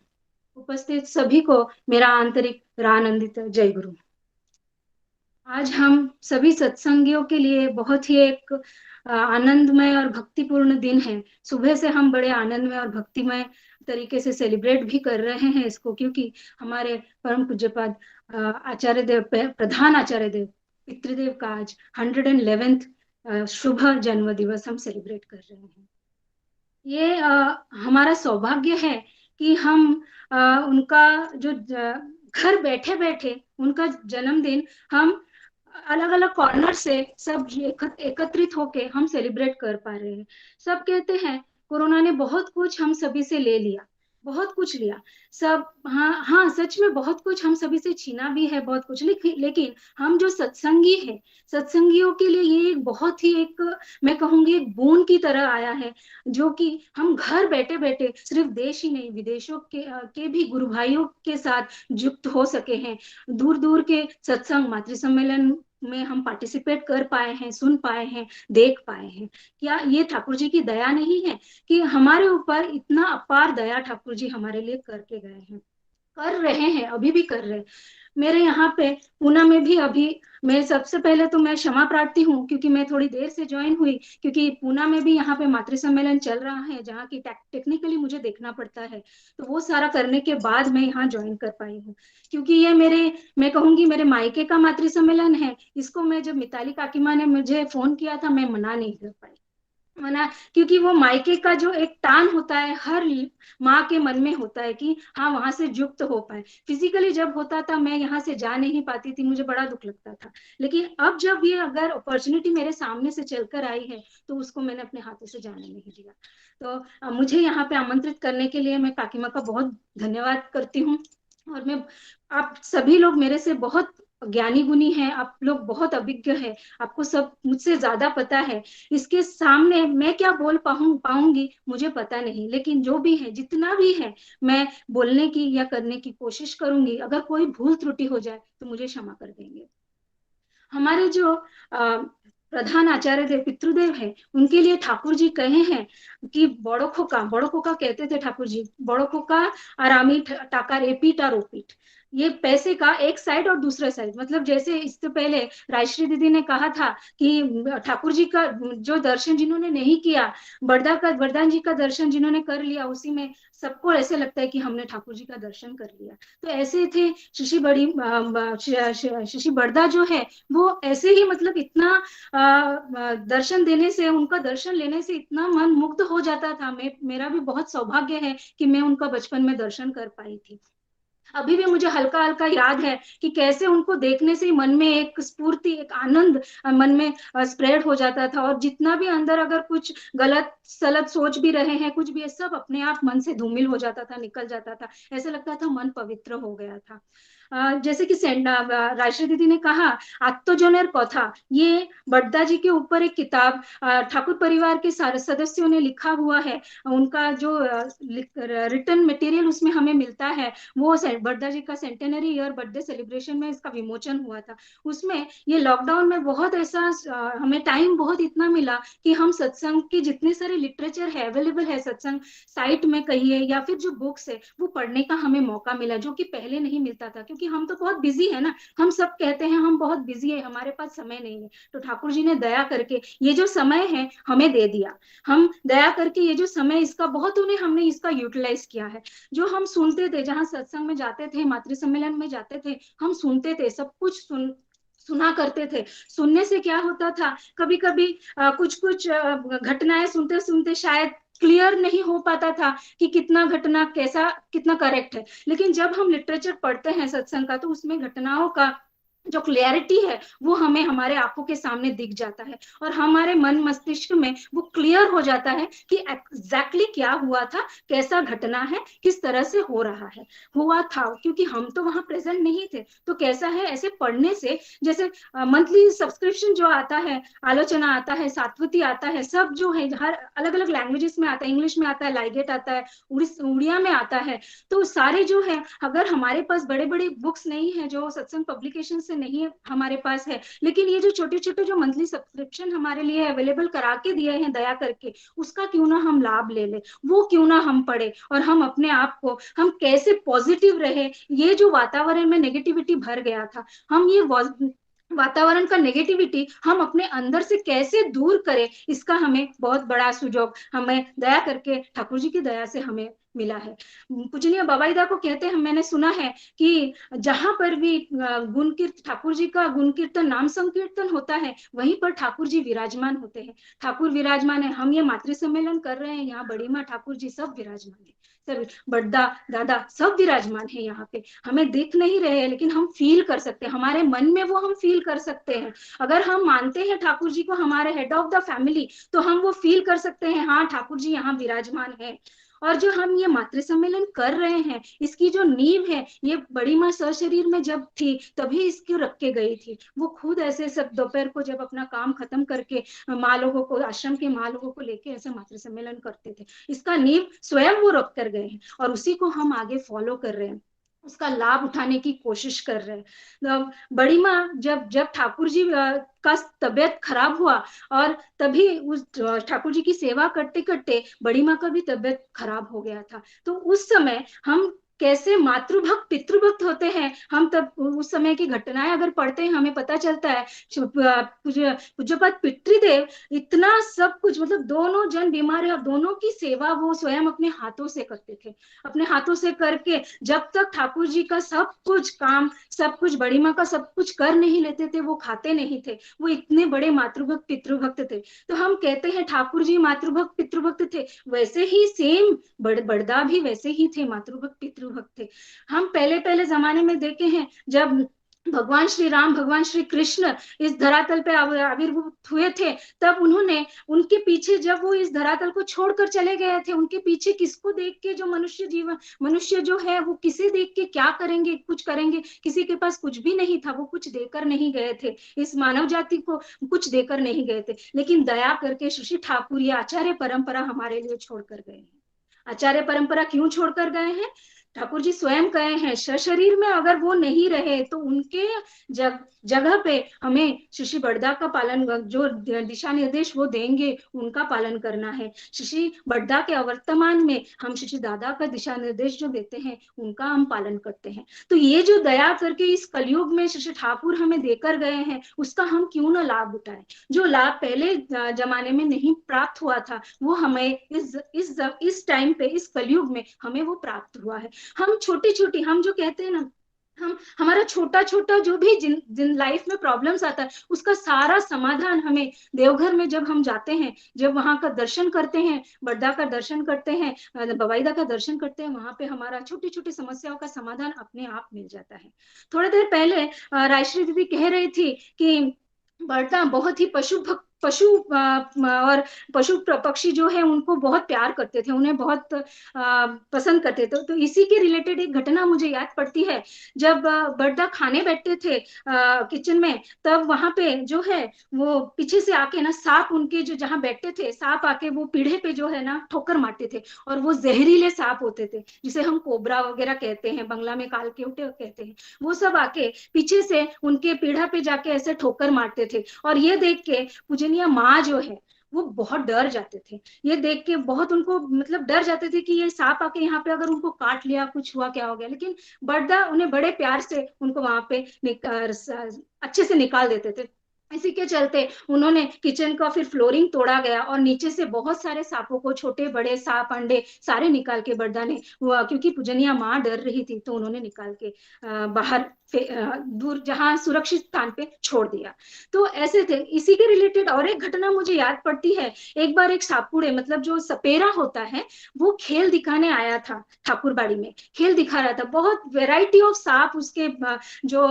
उपस्थित सभी को मेरा आंतरिक रानंदित जय गुरु। आज हम सभी सत्संगियों के लिए बहुत ही एक आनंदमय और भक्तिपूर्ण दिन है। सुबह से हम बड़े आनंदमय और भक्तिमय तरीके से सेलिब्रेट भी कर रहे हैं इसको, क्योंकि हमारे परम पूज्यपाद आचार्य देव, प्रधान आचार्य देव पितृदेव का आज 111th शुभ जन्म दिवस हम सेलिब्रेट कर रहे हैं। ये हमारा सौभाग्य है कि हम उनका जो घर बैठे बैठे उनका जन्मदिन हम अलग अलग कॉर्नर से सब एकत्रित होके हम सेलिब्रेट कर पा रहे हैं। सब कहते हैं कोरोना ने बहुत कुछ हम सभी से ले लिया, बहुत कुछ लिया सब। हाँ सच में बहुत कुछ हम सभी से छीना भी है, बहुत कुछ। लेकिन हम जो सत्संगी है, सत्संगियों के लिए ये बहुत ही एक, मैं कहूंगी एक बूंद की तरह आया है, जो कि हम घर बैठे बैठे सिर्फ देश ही नहीं विदेशों के भी गुरु भाइयों के साथ युक्त हो सके हैं। दूर दूर के सत्संग मातृ सम्मेलन में हम पार्टिसिपेट कर पाए हैं, सुन पाए हैं, देख पाए हैं। क्या ये ठाकुर जी की दया नहीं है कि हमारे ऊपर इतना अपार दया ठाकुर जी हमारे लिए करके गए हैं, कर रहे हैं, अभी भी कर रहे हैं। मेरे यहाँ पे पूना में भी अभी मैं सबसे पहले तो मैं क्षमा प्रार्थी हूँ, क्योंकि मैं थोड़ी देर से ज्वाइन हुई, क्योंकि पूना में भी यहाँ पे मातृ सम्मेलन चल रहा है, जहाँ की टेक्निकली मुझे देखना पड़ता है। तो वो सारा करने के बाद मैं यहाँ ज्वाइन कर पाई हूँ, क्योंकि ये मैं कहूंगी मेरे मायके का मातृ सम्मेलन है। इसको मैं जब मिताली काकीमा ने मुझे फोन किया था, मैं मना नहीं कर पाई, क्योंकि वो मायके का जो एक टान होता है हर माँ के मन में होता है कि हाँ वहां से युक्त हो पाए। फिजिकली जब होता था मैं यहाँ से जा नहीं पाती थी, मुझे बड़ा दुख लगता था। लेकिन अब जब ये अगर अपॉर्चुनिटी मेरे सामने से चलकर आई है तो उसको मैंने अपने हाथों से जाने नहीं दिया। तो मुझे यहाँ पे आमंत्रित करने के लिए मैं काकीमा का बहुत धन्यवाद करती हूँ। और मैं, आप सभी लोग मेरे से बहुत ज्ञानी गुनी है, आप लोग बहुत अभिज्ञ है, आपको सब मुझसे ज्यादा पता है। इसके सामने मैं क्या बोल पाऊंगी मुझे पता नहीं, लेकिन जो भी है, जितना भी है, मैं बोलने की या करने की कोशिश करूंगी। अगर कोई भूल त्रुटि हो जाए तो मुझे क्षमा कर देंगे। हमारे जो प्रधान आचार्य देव पितृदेव है, उनके लिए ठाकुर जी कहे हैं कि बड़ो खोका कहते थे ठाकुर जी, बड़ो खोका आरामी टाकार एपीट और ओपीट। ये पैसे का एक साइड और दूसरा साइड, मतलब जैसे इससे पहले राजश्री दीदी ने कहा था कि ठाकुर जी का जो दर्शन जिन्होंने नहीं किया, वरदान जी का दर्शन जिन्होंने कर लिया, उसी में सबको ऐसे लगता है कि हमने ठाकुर जी का दर्शन कर लिया। तो ऐसे थे शिशि बड़दा जो है, वो ऐसे ही मतलब इतना दर्शन देने से, उनका दर्शन लेने से इतना मन मुग्ध हो जाता था। मेरा भी बहुत सौभाग्य है कि मैं उनका बचपन में दर्शन कर पाई थी। अभी भी मुझे हल्का हल्का याद है कि कैसे उनको देखने से मन में एक स्फूर्ति, एक आनंद मन में स्प्रेड हो जाता था। और जितना भी अंदर अगर कुछ गलत सलत सोच भी रहे हैं, कुछ भी, सब अपने आप मन से धूमिल हो जाता था, निकल जाता था। ऐसा लगता था मन पवित्र हो गया था। जैसे कि राजश्री दीदी ने कहा, आत्मजोनेर कथा, ये बड़दा जी के ऊपर एक किताब ठाकुर परिवार के सारे सदस्यों ने लिखा हुआ है। उनका जो रिटर्न मटेरियल उसमें हमें मिलता है, वो बड़दा जी का सेंटेनरी ईयर बर्थडे सेलिब्रेशन में इसका विमोचन हुआ था। उसमें ये लॉकडाउन में बहुत ऐसा हमें टाइम बहुत इतना मिला कि हम सत्संग की जितने सारे लिटरेचर है अवेलेबल है सत्संग साइट में कहिए या फिर जो बुक्स है वो पढ़ने का हमें मौका मिला, जो कि पहले नहीं मिलता था, क्योंकि हम तो बहुत बिजी है ना, हम सब कहते हैं हम बहुत बिजी है, हमारे पास समय नहीं है। तो ठाकुर जी ने दया करके ये जो समय है हमें दे दिया, हम दया करके ये जो समय इसका बहुत हमने इसका यूटिलाइज किया है। जो हम सुनते थे, जहाँ सत्संग में जाते थे, मातृ सम्मेलन में जाते थे, हम सुनते थे, सब कुछ सुना करते थे। सुनने से क्या होता था, कभी कभी कुछ कुछ घटनाएं सुनते सुनते शायद क्लियर नहीं हो पाता था कि कितना घटना कैसा कितना करेक्ट है, लेकिन जब हम लिटरेचर पढ़ते हैं सत्संग का तो उसमें घटनाओं का जो क्लियरिटी है वो हमें हमारे आंखों के सामने दिख जाता है और हमारे मन मस्तिष्क में वो क्लियर हो जाता है कि एग्जैक्टली क्या हुआ था, कैसा घटना है, किस तरह से हो रहा है, हुआ था, क्योंकि हम तो वहां प्रेजेंट नहीं थे। तो कैसा है, ऐसे पढ़ने से, जैसे मंथली सब्सक्रिप्शन जो आता है, आलोचना आता है, सात्वती आता है, सब जो है हर अलग अलग लैंग्वेजेस में आता है, इंग्लिश में आता है, लाइगेट आता है, उड़िया में आता है, तो सारे जो है, अगर हमारे पास बड़े बड़े बुक्स नहीं है जो सत्संग पब्लिकेशन नहीं हमारे पास है, लेकिन ये जो छोटे छोटे जो मंथली सब्सक्रिप्शन हमारे लिए अवेलेबल करा के दिए हैं दया करके, उसका क्यों ना हम लाभ ले ले, वो क्यों ना हम पढ़े और हम अपने आप को हम कैसे पॉजिटिव रहे। ये जो वातावरण में नेगेटिविटी भर गया था, हम ये वातावरण का नेगेटिविटी हम अपने अंदर से कैसे दूर करें, इसका हमें बहुत बड़ा सुझाव हमें दया करके ठाकुर जी की दया से हमें मिला है। पूजनीय बाबाईदा को कहते हैं, मैंने सुना है कि जहां पर भी ठाकुर जी का गुण कीर्तन नाम संकीर्तन होता है वहीं पर ठाकुर जी विराजमान होते हैं। ठाकुर विराजमान है, हम ये मातृ सम्मेलन कर रहे हैं, यहाँ बड़ी माँ ठाकुर जी सब विराजमान है, सब बड़दा दादा सब विराजमान है यहाँ पे। हमें दिख नहीं रहे हैं लेकिन हम फील कर सकते हैं, हमारे मन में वो हम फील कर सकते हैं। अगर हम मानते हैं ठाकुर जी को हमारे हेड ऑफ द फैमिली तो हम वो फील कर सकते हैं, हाँ ठाकुर जी यहाँ विराजमान है। और जो हम ये मातृ सम्मेलन कर रहे हैं, इसकी जो नींव है, ये बड़ी माँ सशरीर में जब थी तभी इसको रख के गई थी। वो खुद ऐसे सब दोपहर को जब अपना काम खत्म करके माँ लोगों को, आश्रम के माँ लोगों को लेके ऐसे मातृ सम्मेलन करते थे। इसका नींव स्वयं वो रख कर गए हैं और उसी को हम आगे फॉलो कर रहे हैं, उसका लाभ उठाने की कोशिश कर रहे हैं। बड़ी माँ जब ठाकुर जी का तबीयत खराब हुआ और तभी उस ठाकुर जी की सेवा करते करते बड़ी माँ का भी तबीयत खराब हो गया था। तो उस समय हम कैसे मातृभक्त पितृभक्त होते हैं, हम तब उस समय की घटनाएं अगर पढ़ते हैं हमें पता चलता है। पूज्यपाद पितृदेव इतना सब कुछ, मतलब दोनों जन बीमार है और दोनों की सेवा वो स्वयं अपने हाथों से करते थे, अपने हाथों से करके जब तक ठाकुर जी का सब कुछ काम, सब कुछ बड़ी माँ का सब कुछ कर नहीं लेते थे, वो खाते नहीं थे, वो इतने बड़े मातृभक्त पितृभक्त थे। तो हम कहते हैं ठाकुर जी मातृभक्त पितृभक्त थे, वैसे ही सेम बड़दा भी वैसे ही थे, मातृभक्त पितृभक्त थे। हम पहले जमाने में देखे हैं जब भगवान श्री राम, भगवान श्री कृष्ण इस धरातल पे आविर्भूत हुए थे, तब उन्होंने उनके पीछे, जब वो इस धरातल को छोड़कर चले गए थे, उनके पीछे किसको देख के, जो मनुष्य जो है वो किसे देख के क्या करेंगे, कुछ करेंगे, किसी के पास कुछ भी नहीं था, वो कुछ देकर नहीं गए थे, इस मानव जाति को कुछ देकर नहीं गए थे, लेकिन दया करके श्री ठाकुर ये आचार्य परंपरा हमारे लिए छोड़कर गए हैं। आचार्य परंपरा क्यों छोड़कर गए हैं? ठाकुर जी स्वयं कहे हैं, शरीर में अगर वो नहीं रहे तो उनके जगह पे हमें श्री बड़दा का पालन, जो दिशा निर्देश वो देंगे उनका पालन करना है। श्री बड़दा के अवर्तमान में हम श्री दादा का दिशा निर्देश जो देते हैं उनका हम पालन करते हैं। तो ये जो दया करके इस कलयुग में श्री ठाकुर हमें देकर गए हैं, उसका हम क्यों ना लाभ उठाएं। जो लाभ पहले जमाने में नहीं प्राप्त हुआ था वो हमें इस टाइम पे, इस कलयुग में हमें वो प्राप्त हुआ है। हम छोटी हम जो कहते हैं ना, हमारा छोटा जो भी जिन लाइफ में प्रॉब्लम्स आता है उसका सारा समाधान हमें देवघर में जब हम जाते हैं, जब वहां का दर्शन करते हैं, बड़दा का दर्शन करते हैं, बवाईदा का दर्शन करते हैं, वहां पे हमारा छोटी समस्याओं का समाधान अपने आप मिल जाता है। थोड़ी देर पहले राजश्री दीदी कह रही थी कि बड़दा बहुत ही पशु भक्त पशु और पशु पक्षी जो है उनको बहुत प्यार करते थे, उन्हें बहुत पसंद करते थे। तो इसी के रिलेटेड एक घटना मुझे याद पड़ती है। जब बड़दा खाने बैठते थे किचन में, तब वहां पे जो है वो पीछे से आके ना सांप, उनके जो जहाँ बैठते थे सांप आके वो पीढ़े पे जो है ना ठोकर मारते थे, और वो जहरीले सांप होते थे जिसे हम कोबरा वगैरह कहते हैं, बंगला में काल केवटे कहते हैं। वो सब आके पीछे से उनके पीढ़ा पे जाके ऐसे ठोकर मारते थे, और ये देख के पूजनीय माँ जो है वो बहुत डर जाते थे। ये देख के बहुत उनको मतलब डर जाते थे कि ये सांप आके यहाँ पे अगर उनको काट लिया, कुछ हुआ क्या हो गया। लेकिन बड़दा उन्हें बड़े प्यार से उनको वहां पे अच्छे से निकाल देते थे। इसी के चलते उन्होंने किचन का फिर फ्लोरिंग तोड़ा गया, और नीचे से बहुत सारे सांपों को, छोटे बड़े सांप अंडे सारे निकाल के बड़दा ने, क्योंकि पूजनिया माँ डर रही थी तो उन्होंने निकाल के बाहर दूर जहां सुरक्षित स्थान पे छोड़ दिया। तो ऐसे थे। इसी के रिलेटेड और एक घटना मुझे याद पड़ती है। एक बार एक सापुड़े मतलब जो सपेरा होता है वो खेल दिखाने आया था ठाकुरबाड़ी में, खेल दिखा रहा था। बहुत वेराइटी ऑफ सांप उसके जो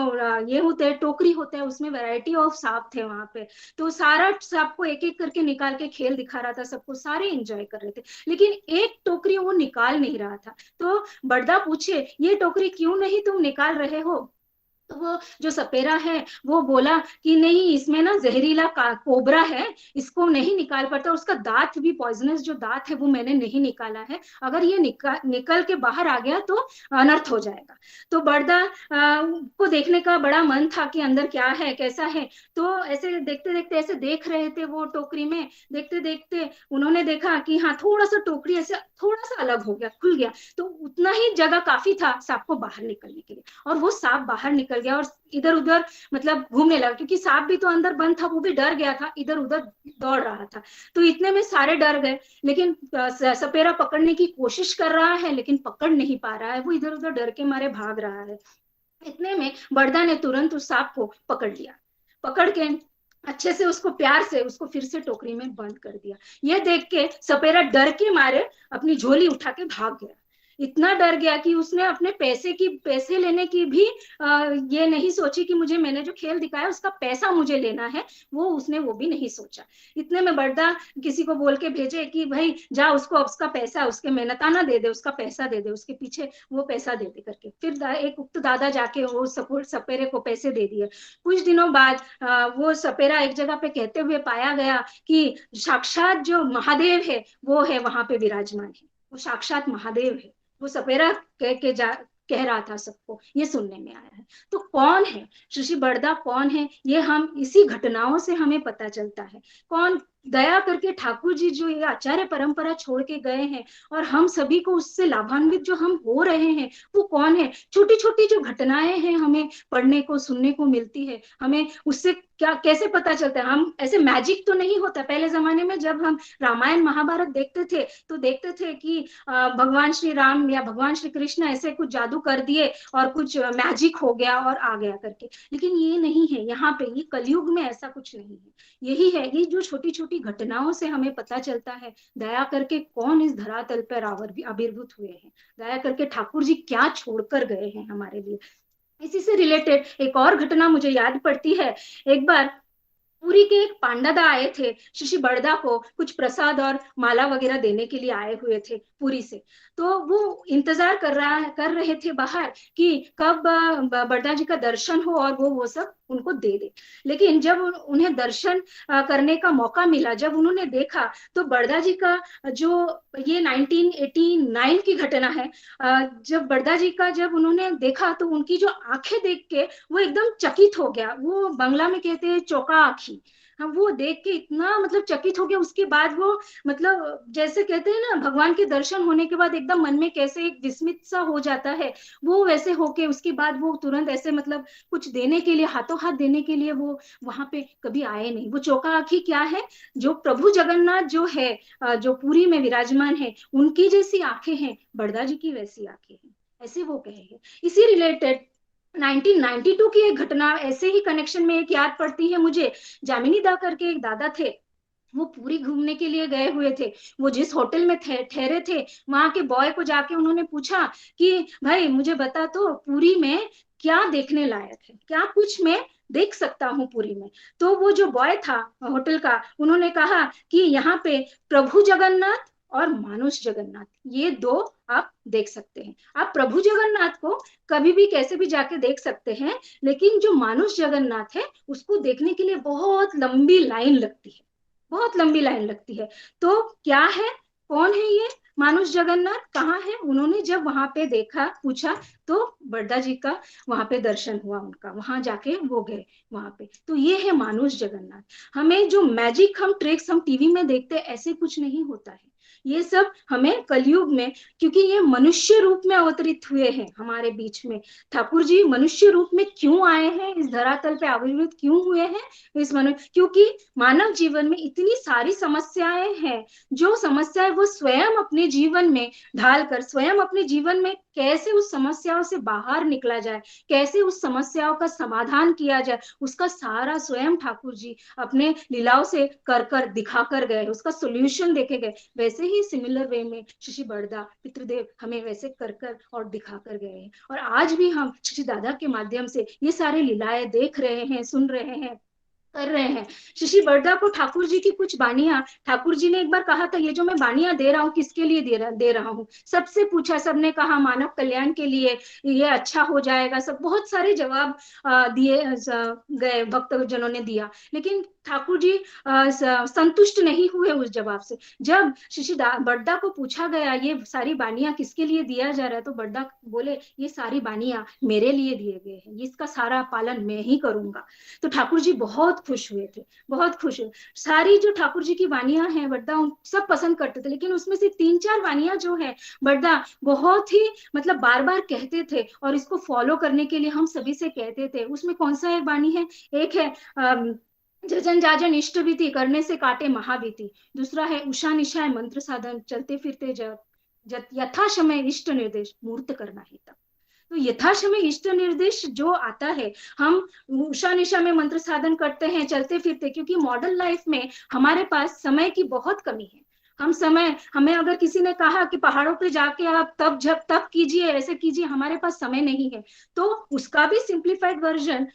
ये होते हैं टोकरी होता है उसमें वेराइटी ऑफ सांप थे वहां पे। तो सारा सांप को एक एक करके निकाल के खेल दिखा रहा था सबको, सारे एंजॉय कर रहे थे। लेकिन एक टोकरी वो निकाल नहीं रहा था। तो बड़दा पूछे ये टोकरी क्यों नहीं तुम निकाल रहे हो? तो वो जो सपेरा है वो बोला कि नहीं, इसमें ना जहरीला कोबरा है, इसको नहीं निकाल पाता। उसका दांत भी पॉइजनस जो दांत है वो मैंने नहीं निकाला है, अगर ये निकल के बाहर आ गया तो अनर्थ हो जाएगा। तो बड़दा को देखने का बड़ा मन था कि अंदर क्या है कैसा है। तो ऐसे देखते देखते ऐसे देख रहे थे वो टोकरी में, देखते देखते उन्होंने देखा कि हाँ थोड़ा सा टोकरी ऐसे थोड़ा सा अलग हो गया, खुल गया। तो उतना ही जगह काफी था सांप को बाहर निकलने के लिए, और वो सांप बाहर निकल गया और इधर उधर मतलब घूमने लगा, क्योंकि सांप भी तो अंदर बंद था, वो भी डर गया था, इधर उधर दौड़ रहा था। तो इतने में सारे डर गए। लेकिन सपेरा पकड़ने की कोशिश कर रहा है लेकिन पकड़ नहीं पा रहा है, वो इधर उधर डर के मारे भाग रहा है। इतने में बड़दा ने तुरंत उस सांप को पकड़ लिया, पकड़ के अच्छे से उसको प्यार से उसको फिर से टोकरी में बंद कर दिया। ये देख के सपेरा डर के मारे अपनी झोली उठा के भाग गया। इतना डर गया कि उसने अपने पैसे लेने की भी ये नहीं सोची कि मैंने जो खेल दिखाया उसका पैसा मुझे लेना है, उसने वो भी नहीं सोचा। इतने में बड़दा किसी को बोल के भेजे कि भाई जा उसको उसका पैसा, उसके मेहनताना दे दे, उसका पैसा दे दे, उसके पीछे वो पैसा दे दे करके। फिर एक उक्त दादा जाके वो सपेरे को पैसे दे दिए। कुछ दिनों बाद वो सपेरा एक जगह पे कहते हुए पाया गया कि साक्षात जो महादेव है वो है वहां पे विराजमान है, वो साक्षात महादेव है। वो सपेरा कह रहा था सबको, ये सुनने में आया है। तो कौन है ऋषि बड़दा, कौन है ये हम इसी घटनाओं से हमें पता चलता है। कौन दया करके ठाकुर जी जो ये आचार्य परंपरा छोड़ के गए हैं और हम सभी को उससे लाभान्वित जो हम हो रहे हैं वो कौन है। छोटी छोटी जो घटनाएं हैं हमें पढ़ने को सुनने को मिलती है, हमें उससे क्या कैसे पता चलता है। हम ऐसे मैजिक तो नहीं होता। पहले जमाने में जब हम रामायण महाभारत देखते थे तो देखते थे कि भगवान श्री राम या भगवान श्री कृष्ण ऐसे कुछ जादू कर दिए और कुछ मैजिक हो गया और आ गया करके। लेकिन ये नहीं है, यहाँ पे ये कलयुग में ऐसा कुछ नहीं है। यही है, ये जो छोटी छोटी घटनाओं से हमें पता चलता है दया करके कौन इस धरातल पर आविर्भूत हुए हैं, दया करके ठाकुर जी क्या छोड़कर गए हैं हमारे लिए। इसी से रिलेटेड एक और घटना मुझे याद पड़ती है। एक बार पुरी के एक पांडादा आए थे, ऋषि बड़दा को कुछ प्रसाद और माला वगैरह देने के लिए आए हुए थे पुरी से। तो वो इंतजार कर रहे थे बाहर कि कब बड़दा जी का दर्शन हो और वो सब उनको दे दे। लेकिन जब उन्हें दर्शन करने का मौका मिला, जब उन्होंने देखा तो बड़दा जी का जो ये 1989 की घटना है, जब बड़दा जी का जब उन्होंने देखा तो उनकी जो आंखें देख के वो एकदम चकित हो गया। वो बंगला में कहते हैं चौका आंखी। हम वो देख के इतना मतलब चकित हो गया। उसके बाद वो मतलब जैसे कहते हैं ना भगवान के दर्शन होने के बाद एकदम मन में कैसे एक विस्मित सा हो जाता है, वो वैसे होके उसके बाद वो तुरंत ऐसे मतलब कुछ देने के लिए, हाथों हाथ देने के लिए वो वहां पे कभी आए नहीं। वो चौका आंखी क्या है, जो प्रभु जगन्नाथ जो है जो पुरी में विराजमान है उनकी जैसी आंखें हैं, बड़दा जी की वैसी आंखें हैं, ऐसे वो कहे हैं। इसी रिलेटेड 1992 की एक घटना ऐसे ही कनेक्शन में एक याद पड़ती है मुझे। जामिनी दा करके एक दादा थे, वो पूरी घूमने के लिए गए हुए थे। वो जिस होटल में ठहरे थे वहां के बॉय को जाके उन्होंने पूछा कि भाई मुझे बता तो पूरी में क्या देखने लायक है, क्या कुछ में देख सकता हूँ पुरी में। तो वो जो बॉय था होटल का, उन्होंने कहा कि यहाँ पे प्रभु जगन्नाथ और मानुष जगन्नाथ, ये दो आप देख सकते हैं। आप प्रभु जगन्नाथ को कभी भी कैसे भी जाके देख सकते हैं, लेकिन जो मानुष जगन्नाथ है उसको देखने के लिए बहुत लंबी लाइन लगती है, बहुत लंबी लाइन लगती है। तो क्या है, कौन है ये मानुष जगन्नाथ, कहाँ है? उन्होंने जब वहां पे देखा, पूछा, तो बड़दा जी का वहां पे दर्शन हुआ उनका, वहां जाके वो गए वहां पे। तो ये है मानुष जगन्नाथ। हमें जो मैजिक हम ट्रिक्स हम टीवी में देखते हैं, ऐसे कुछ नहीं होता है। ये सब हमें कलयुग में, क्योंकि ये मनुष्य रूप में अवतरित हुए हैं हमारे बीच में। ठाकुर जी मनुष्य रूप में क्यों आए हैं, इस धरातल पे आविर्भूत क्यों हुए हैं? क्योंकि मानव जीवन में इतनी सारी समस्याएं हैं, जो समस्याएं वो स्वयं अपने जीवन में ढालकर, स्वयं अपने जीवन में कैसे उस समस्याओं से बाहर निकला जाए, कैसे उस समस्याओं का समाधान किया जाए, उसका सारा स्वयं ठाकुर जी अपने लीलाओं से कर कर दिखा कर गए, उसका सोल्यूशन देखे गए। वैसे ही सिमिलर वे में श्री बड़दा पितृदेव हमें वैसे कर कर और दिखा कर गए हैं। और आज भी हम श्री दादा के माध्यम से ये सारे लीलाएं देख रहे हैं, सुन रहे हैं, कर रहे हैं। श्री बड़दा को ठाकुर जी की कुछ बानियां, ठाकुर जी ने एक बार कहा था, ये जो मैं बानियां दे रहा हूँ किसके लिए दे रहा हूँ? सबसे पूछा, सबने कहा मानव कल्याण के लिए, ये अच्छा हो जाएगा, सब बहुत सारे जवाब दिए गए, भक्तजनों ने दिया। लेकिन ठाकुर जी संतुष्ट नहीं हुए उस जवाब से। जब श्री बड़दा को पूछा गया ये सारी बानियां किसके लिए दिया जा रहा है, तो बड़दा बोले ये सारी बानियां मेरे लिए दिए गए हैं, इसका सारा पालन मैं ही करूंगा। तो ठाकुर जी बहुत खुश हुए थे, बहुत खुश हुए। सारी जो ठाकुर जी की वानियां हैं बड़दा सब पसंद करते थे, लेकिन उसमें से 3-4 वानियां जो है बड़दा बहुत ही मतलब बार बार कहते थे और इसको फॉलो करने के लिए हम सभी से कहते थे। उसमें कौन सा एक वाणी है? एक है जजन जाजन इष्ट विधि करने से काटे महाविधि, दूसरा है उषा निशाय मंत्र साधन चलते फिरते जब यथा समय इष्ट निर्देश मूर्त करना ही तब। तो यथा समय इष्ट निर्देश जो आता है, हम उषा निशा में मंत्र साधन करते हैं चलते फिरते, क्योंकि मॉडर्न लाइफ में हमारे पास समय की बहुत कमी है। हमें अगर किसी ने कहा कि पहाड़ों पे जाके आप तप कीजिए, ऐसे कीजिए, हमारे पास समय नहीं है, तो उसका भी सिंप्लीफाइड वर्जन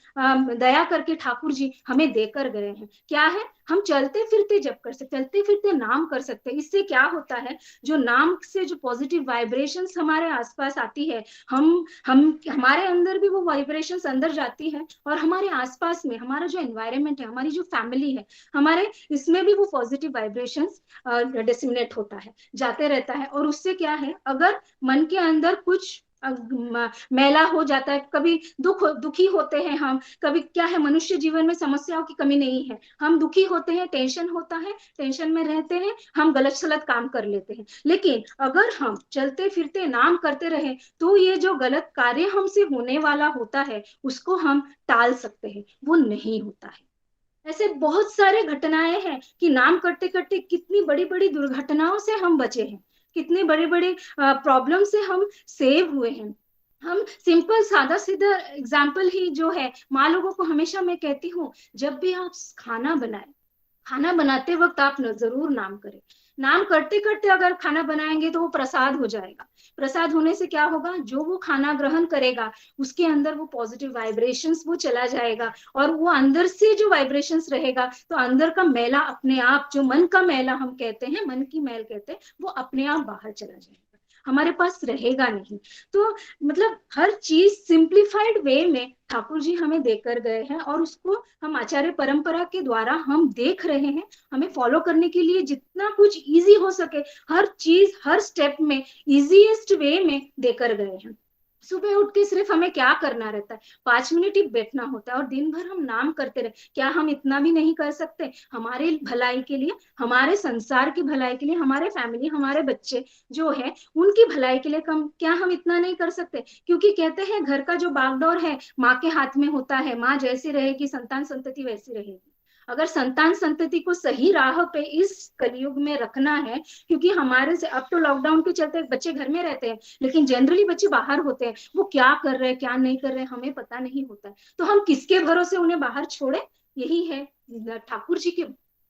दया करके ठाकुर जी हमें देकर गए हैं। क्या है? हम चलते फिरते जप कर सकते, चलते फिरते नाम कर सकते। इससे क्या होता है, जो नाम से जो पॉजिटिव वाइब्रेशंस हमारे आसपास आती है, हम हमारे अंदर भी वो वाइब्रेशंस अंदर जाती है, और हमारे आसपास में हमारा जो एनवायरनमेंट है, हमारी जो फैमिली है, हमारे इसमें भी वो पॉजिटिव वाइब्रेशंस डिसिमिनेट होता है, जाते रहता है। और उससे क्या है, अगर मन के अंदर कुछ मैला हो जाता है, कभी दुखी होते हैं हम, कभी क्या है, मनुष्य जीवन में समस्याओं की कमी नहीं है, हम दुखी होते हैं, टेंशन होता है, टेंशन में रहते हैं, हम गलत सलत काम कर लेते हैं। लेकिन अगर हम चलते फिरते नाम करते रहे, तो ये जो गलत कार्य हमसे होने वाला होता है उसको हम टाल सकते हैं, वो नहीं होता है। ऐसे बहुत सारे घटनाएं हैं कि नाम करते करते कितनी बड़ी बड़ी दुर्घटनाओं से हम बचे हैं, कितनी बड़ी बड़ी प्रॉब्लम से हम सेव हुए हैं। हम सिंपल सादा सीधा एग्जाम्पल ही जो है, माँ लोगों को हमेशा मैं कहती हूँ, जब भी आप खाना बनाए, खाना बनाते वक्त आप जरूर नाम करें। नाम करते करते अगर खाना बनाएंगे तो वो प्रसाद हो जाएगा। प्रसाद होने से क्या होगा, जो वो खाना ग्रहण करेगा उसके अंदर वो पॉजिटिव वाइब्रेशंस वो चला जाएगा, और वो अंदर से जो वाइब्रेशंस रहेगा, तो अंदर का मैला अपने आप, जो मन का मैला हम कहते हैं, मन की मैल कहते हैं, वो अपने आप बाहर चला जाएगा, हमारे पास रहेगा नहीं। तो मतलब हर चीज सिंप्लीफाइड वे में ठाकुर जी हमें देकर गए हैं, और उसको हम आचार्य परंपरा के द्वारा हम देख रहे हैं। हमें फॉलो करने के लिए जितना कुछ इजी हो सके, हर चीज हर स्टेप में इजीएस्ट वे में देकर गए हैं। सुबह उठ के सिर्फ हमें क्या करना रहता है, 5 मिनट ही बैठना होता है, और दिन भर हम नाम करते रहे। क्या हम इतना भी नहीं कर सकते हमारे भलाई के लिए, हमारे संसार की भलाई के लिए, हमारे फैमिली, हमारे बच्चे जो है उनकी भलाई के लिए क्या हम इतना नहीं कर सकते? क्योंकि कहते हैं घर का जो बागडोर है माँ के हाथ में होता है, माँ जैसी रहेगी संतान संतति वैसी रहेगी। अगर संतान संतति को सही राह पे इस कलयुग में रखना है, क्योंकि हमारे से अब तो लॉकडाउन के चलते बच्चे घर में रहते हैं, लेकिन जनरली बच्चे बाहर होते हैं, वो क्या कर रहे हैं क्या नहीं कर रहे हैं हमें पता नहीं होता है। तो हम किसके भरोसे उन्हें बाहर छोड़े? यही है ठाकुर जी के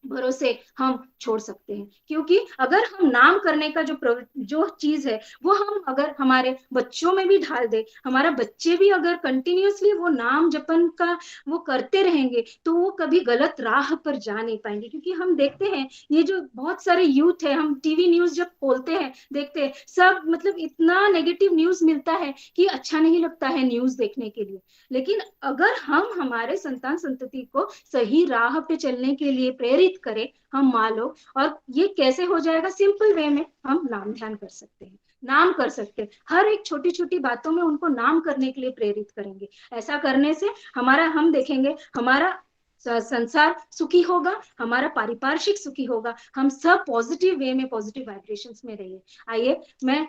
भरोसे हम छोड़ सकते हैं। क्योंकि अगर हम नाम करने का जो चीज है वो हम अगर हमारे बच्चों में भी ढाल दे, हमारा बच्चे भी अगर कंटिन्यूअसली वो नाम जपन का वो करते रहेंगे तो वो कभी गलत राह पर जा नहीं पाएंगे। क्योंकि हम देखते हैं ये जो बहुत सारे यूथ है, हम टीवी न्यूज जब खोलते हैं देखते हैं सब मतलब इतना नेगेटिव न्यूज मिलता है कि अच्छा नहीं लगता है न्यूज देखने के लिए। लेकिन अगर हम हमारे संतान संतति को सही राह पे चलने के लिए प्रेरित करें हम माँ लोग, और ये कैसे हो जाएगा, सिंपल वे में हम नाम ध्यान कर सकते हैं, नाम कर सकते हैं, हर एक छोटी छोटी बातों में उनको नाम करने के लिए प्रेरित करेंगे। ऐसा करने से हम देखेंगे हमारा संसार सुखी होगा, हमारा पारिपार्श्विक सुखी होगा, हम सब पॉजिटिव वे में पॉजिटिव वाइब्रेशंस में रहिए। आइए, मैं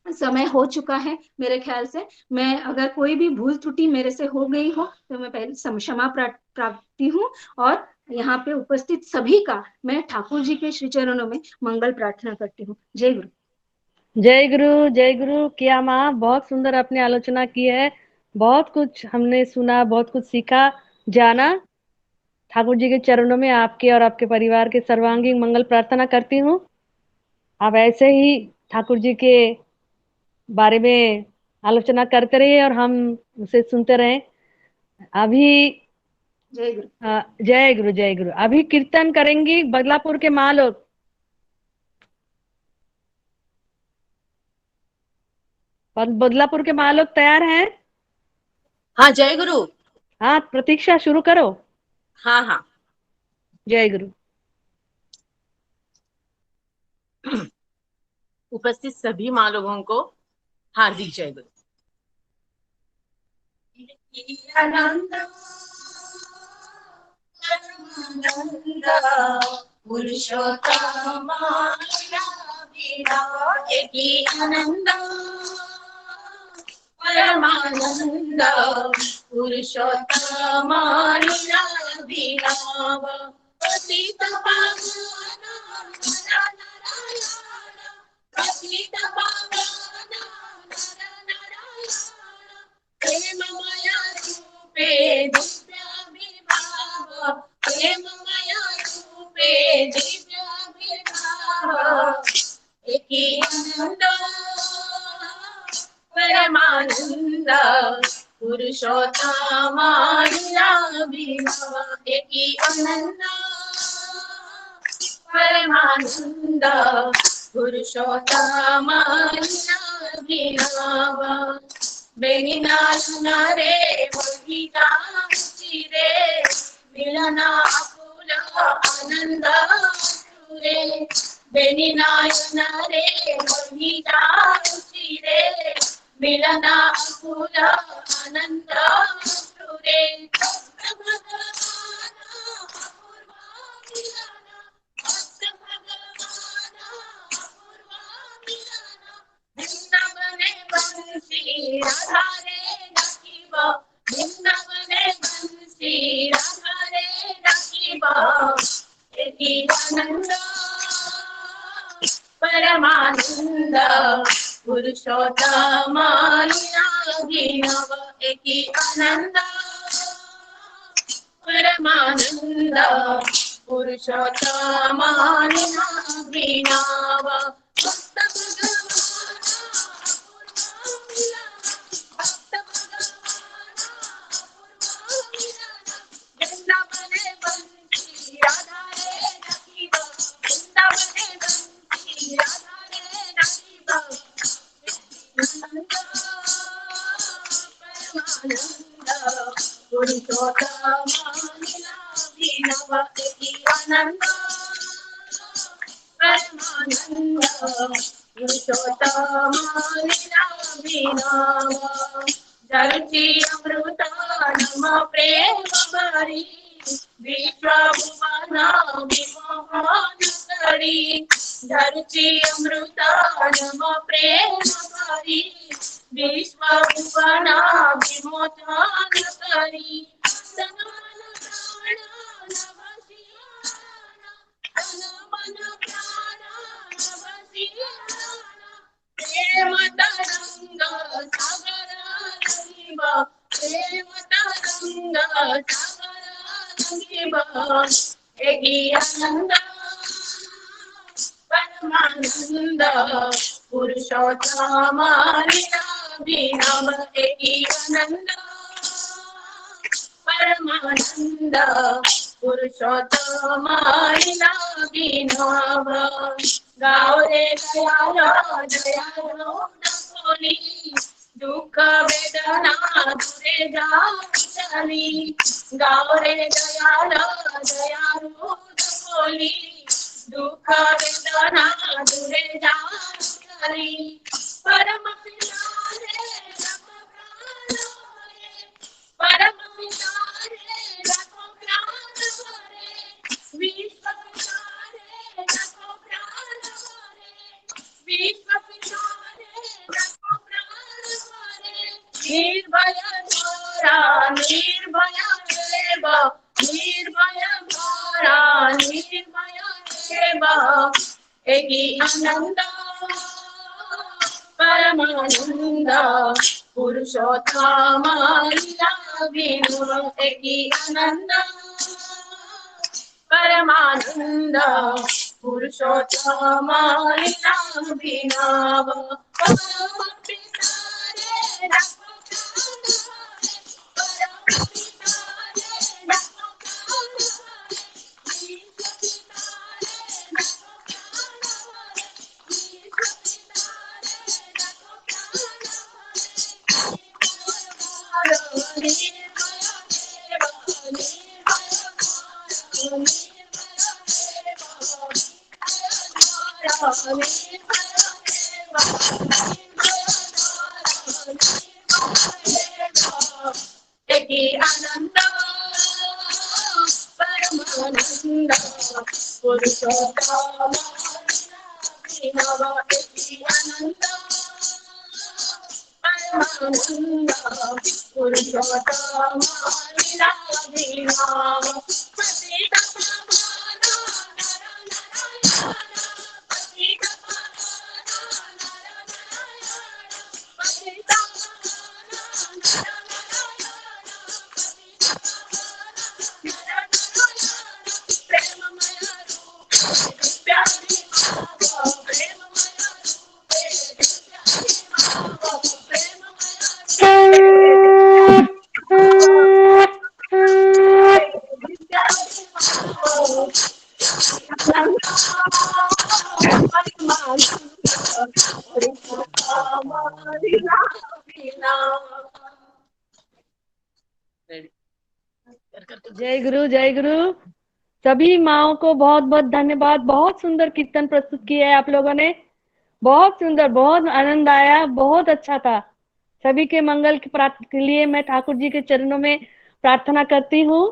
समय हो चुका है मेरे ख्याल से, मैं अगर कोई भी भूल त्रुटि मेरे से हो गई हो तो मैं पहले क्षमा प्राप्ति हूँ, और यहाँ पे उपस्थित सभी का मैं ठाकुर जी के श्री चरणों में मंगल प्रार्थना करती हूँ। जय गुरु। जय गुरु, जय गुरु। किया माँ, बहुत सुंदर आपने आलोचना की है, बहुत कुछ हमने सुना, बहुत कुछ सीखा, जाना। ठाकुर जी के चरणों में आपके और आपके परिवार के सर्वांगीण मंगल प्रार्थना करती हूँ। आप ऐसे ही ठाकुर जी के बारे में आलोचना करते रहिए और हम उसे सुनते रहें। अभी जय गुरु। जय गुरु, जय गुरु। अभी कीर्तन करेंगी बदलापुर के माँ लोग। बदलापुर के माँ लोग तैयार हैं? हाँ जय गुरु। हाँ प्रतीक्षा, शुरू करो। हाँ हाँ। जय गुरु। उपस्थित सभी माँ लोगों को हार्दिक जय गुरु। आनंद पुरुषोत्तम आनंद परमानंद पुरुषोत्तम विराव पतित पावन पतित पावन प्रेममय रूपे दिव्याभिभाव प्रेममय रूपे दिव्याभिभाव एकी आनंद परमानंद पुरुषोत्तम विराव एकी आनंद परमानंद पुरुषोत्तम विराव बेनिनालना रे मोहिता चिरे मिलना अपुल आनंद सुरे बेनिनालना रे मोहिता चिरे मिलना अपुल आनंद सुरे वृंदावने बंसी राधा रे नकीब वृंदावने बंसी राधा रे नकीब एकी आनंद परमानंद पुरुषोत्तम विराव एकी आनंद परमानंद पुरुषोत्तम विराव वृंदावने बंसी राधा रे नकीब वृंदावने बंसी राधा रे नकीब परमानंद पुरुषोत्तम विराव एकी आनंद परमानंद पुरुषोत्तम विराव धरती अमृत नम प्रेम भरी विश्व भुवन विमोहन करी धरती अमृत नम प्रेम भरी विश्व भुवन विमोहन करी प्रेम तरंग सागर रंगिब प्रेम तरंग सागर रंगिब एकी आनंद परमानंद पुरुषोत्तम नाम एकी आनंद परमानंद पुरुषोत्तम नाम गाओ रे दयालो नकोली दुःख वेदना दूरे जाली गाओ रे दयालो नकोली दुःख वेदना दूरे जाली परम पिता रे परम पिता रे रखो प्राण हरे विश्व पिता रे रखो प्राण हरे विश्व पिता रे रखो प्राण हरे निर्भय घोरा निर्भय देव निर्भय घोरा निर्भय देव एकी आनंद परमानंद पुरुषोत्तम एकी आनंद परमानंद पुरुषोत्तम नाम एकी आनंद परमानंद पुरुषोत्तम एकी आनंद परमानंद पुरुषोत्तम नाम जय गुरु जय गुरु। सभी माओं को बहुत बहुत धन्यवाद। बहुत सुंदर कीर्तन प्रस्तुत किया है आप लोगों ने, बहुत सुंदर, बहुत आनंद आया, बहुत अच्छा था। सभी के मंगल के लिए मैं ठाकुर जी के चरणों में प्रार्थना करती हूँ।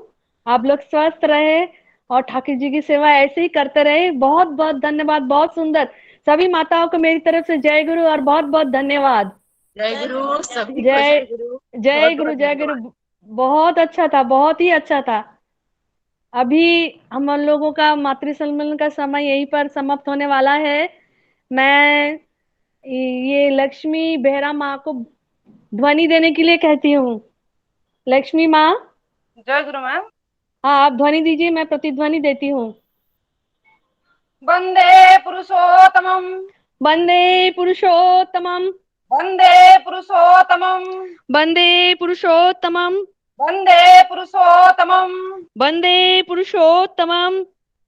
आप लोग स्वस्थ रहे और ठाकुर जी की सेवा ऐसे ही करते रहे। बहुत बहुत धन्यवाद, बहुत सुंदर। सभी माताओं को मेरी तरफ से जय गुरु और बहुत बहुत धन्यवाद। जय गुरु सभी को जय जय गुरु जय गुरु जय गुरु। बहुत अच्छा था, बहुत ही अच्छा था। अभी हम लोगों का मातृ सम्मेलन का समय यहीं पर समाप्त होने वाला है। मैं ये लक्ष्मी बेहरा माँ को ध्वनि देने के लिए कहती हूँ। लक्ष्मी माँ। जय गुरु मैम। हाँ, आप ध्वनि दीजिए, मैं प्रतिध्वनि देती हूँ। वंदे पुरुषोत्तमम वंदे पुरुषोत्तमम वंदे पुरुषोत्तमम वंदे पुरुषोत्तमम वंदे पुरुषोत्तमम वंदे पुरुषोत्तमम।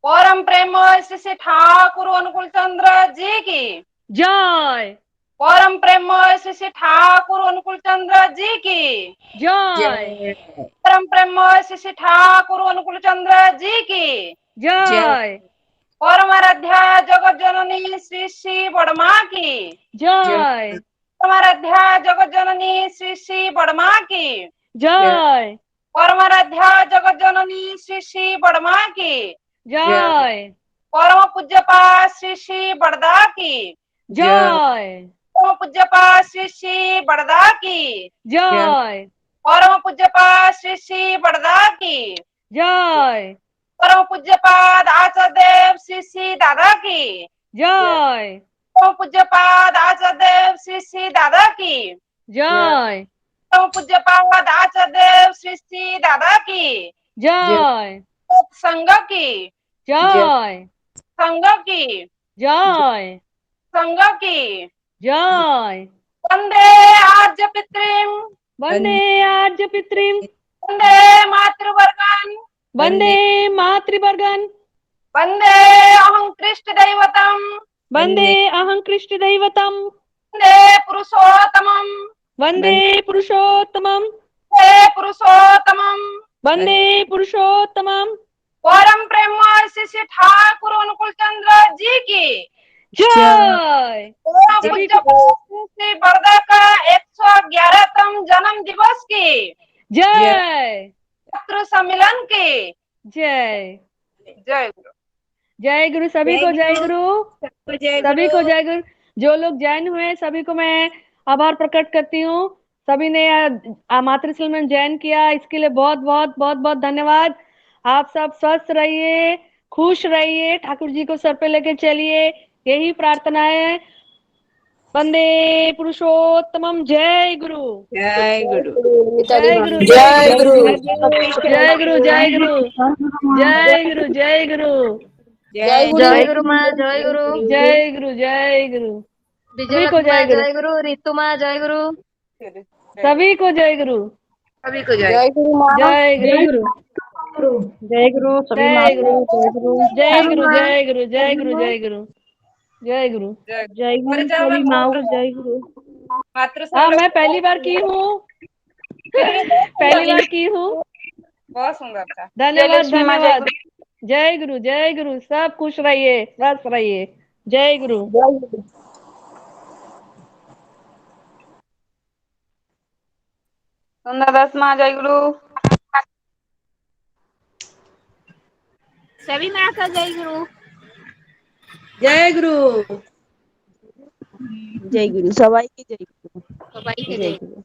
परम प्रेम श्री श्री ठाकुर अनुकूल चंद्र जी की जय। परम प्रेम श्री श्री ठाकुर अनुकूल चंद्र जी की जय। परम प्रेम श्री श्री ठाकुर अनुकूल चंद्र जी की जय। परम आराध्या जगत जननी श्री श्री बड़मा की जय। परम आराध्या जगत जननी श्री श्री बड़मा की जय। परम आराध्या जगत जननी श्री श्री बड़मा की जय। परम पूज्यपा श्री श्री बड़दा की जय। परम पूज्यपा श्री श्री बड़दा की जय। परम पूज्यपा श्री श्री बड़दा की जय। परम पूज्यपाद आचार्य देव श्री श्री दादा की जय। परम पूज्यपाद आचार्य देव श्री श्री दादा की जय। परम पूज्यपाद आचार्य देव श्री श्री दादा की जय। संघ की जय संघ की जय संघ की जय वंदे आर्य पितृम वंदे आर्य पितृम वंदे मातृवर्गान वंदे मातृवर्गन वंदे अहं कृष्ण दैवतम वंदे अहं कृष्ण दैवतम वंदे पुरुषोत्तमम वंदे पुरुषोत्तमम वंदे पुरुषोत्तमम वंदे पुरुषोत्तमम परम प्रेम श्री ठाकुर अनुकूल चंद्र जी की जय सभी पूज्य श्री बरदा का 111तम जन्म दिवस की जय छात्र सम्मेलन की जय जय गुरु। जय गुरु सभी को जय गुरु सभी को जय गुरु। जो लोग जैन हुए सभी को मैं आभार प्रकट करती हूँ। सभी ने मातृशल में जैन किया, इसके लिए बहुत बहुत बहुत बहुत धन्यवाद। आप सब स्वस्थ रहिए, खुश रहिए, ठाकुर जी को सर पे लेके चलिए, यही प्रार्थना है। वंदे पुरुषोत्तमम। जय गुरु जय गुरु जय गुरु जय गुरु जय गुरु जय गुरु जय गुरु जय गुरु जय जय गुरु माँ, जय गुरु जय गुरु जय गुरु सभी को विजयलक्ष्मी माँ, जय गुरु जय गुरु ऋतु माँ, जय गुरु सभी को जय गुरु सभी को जय जय गुरु माँ जय गुरु जय गुरु सभी जय गुरु जय गुरु जय गुरु जय गुरु जय गुरु जय गुरु जय गुरु। जय गुरु सभी माँ जय गुरु हाँ मैं पहली बार की हूँ पहली बार की हूँ। बहुत सुंदर था। धन्यवाद धन्यवाद। जय गुरु सब खुश रहिए, स्वस्थ रहिए। जय गुरु सुंदर दास माँ, जय गुरु। सभी माँ का जय गुरु। जय गुरु जय गुरु सबाई की जय गुरु सबाई के जय जय गुरु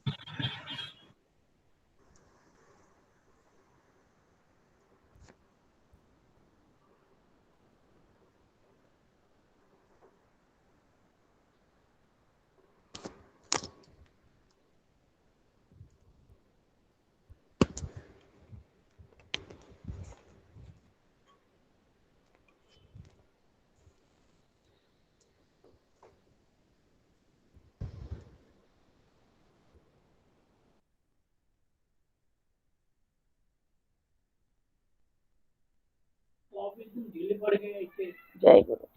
जय गुरु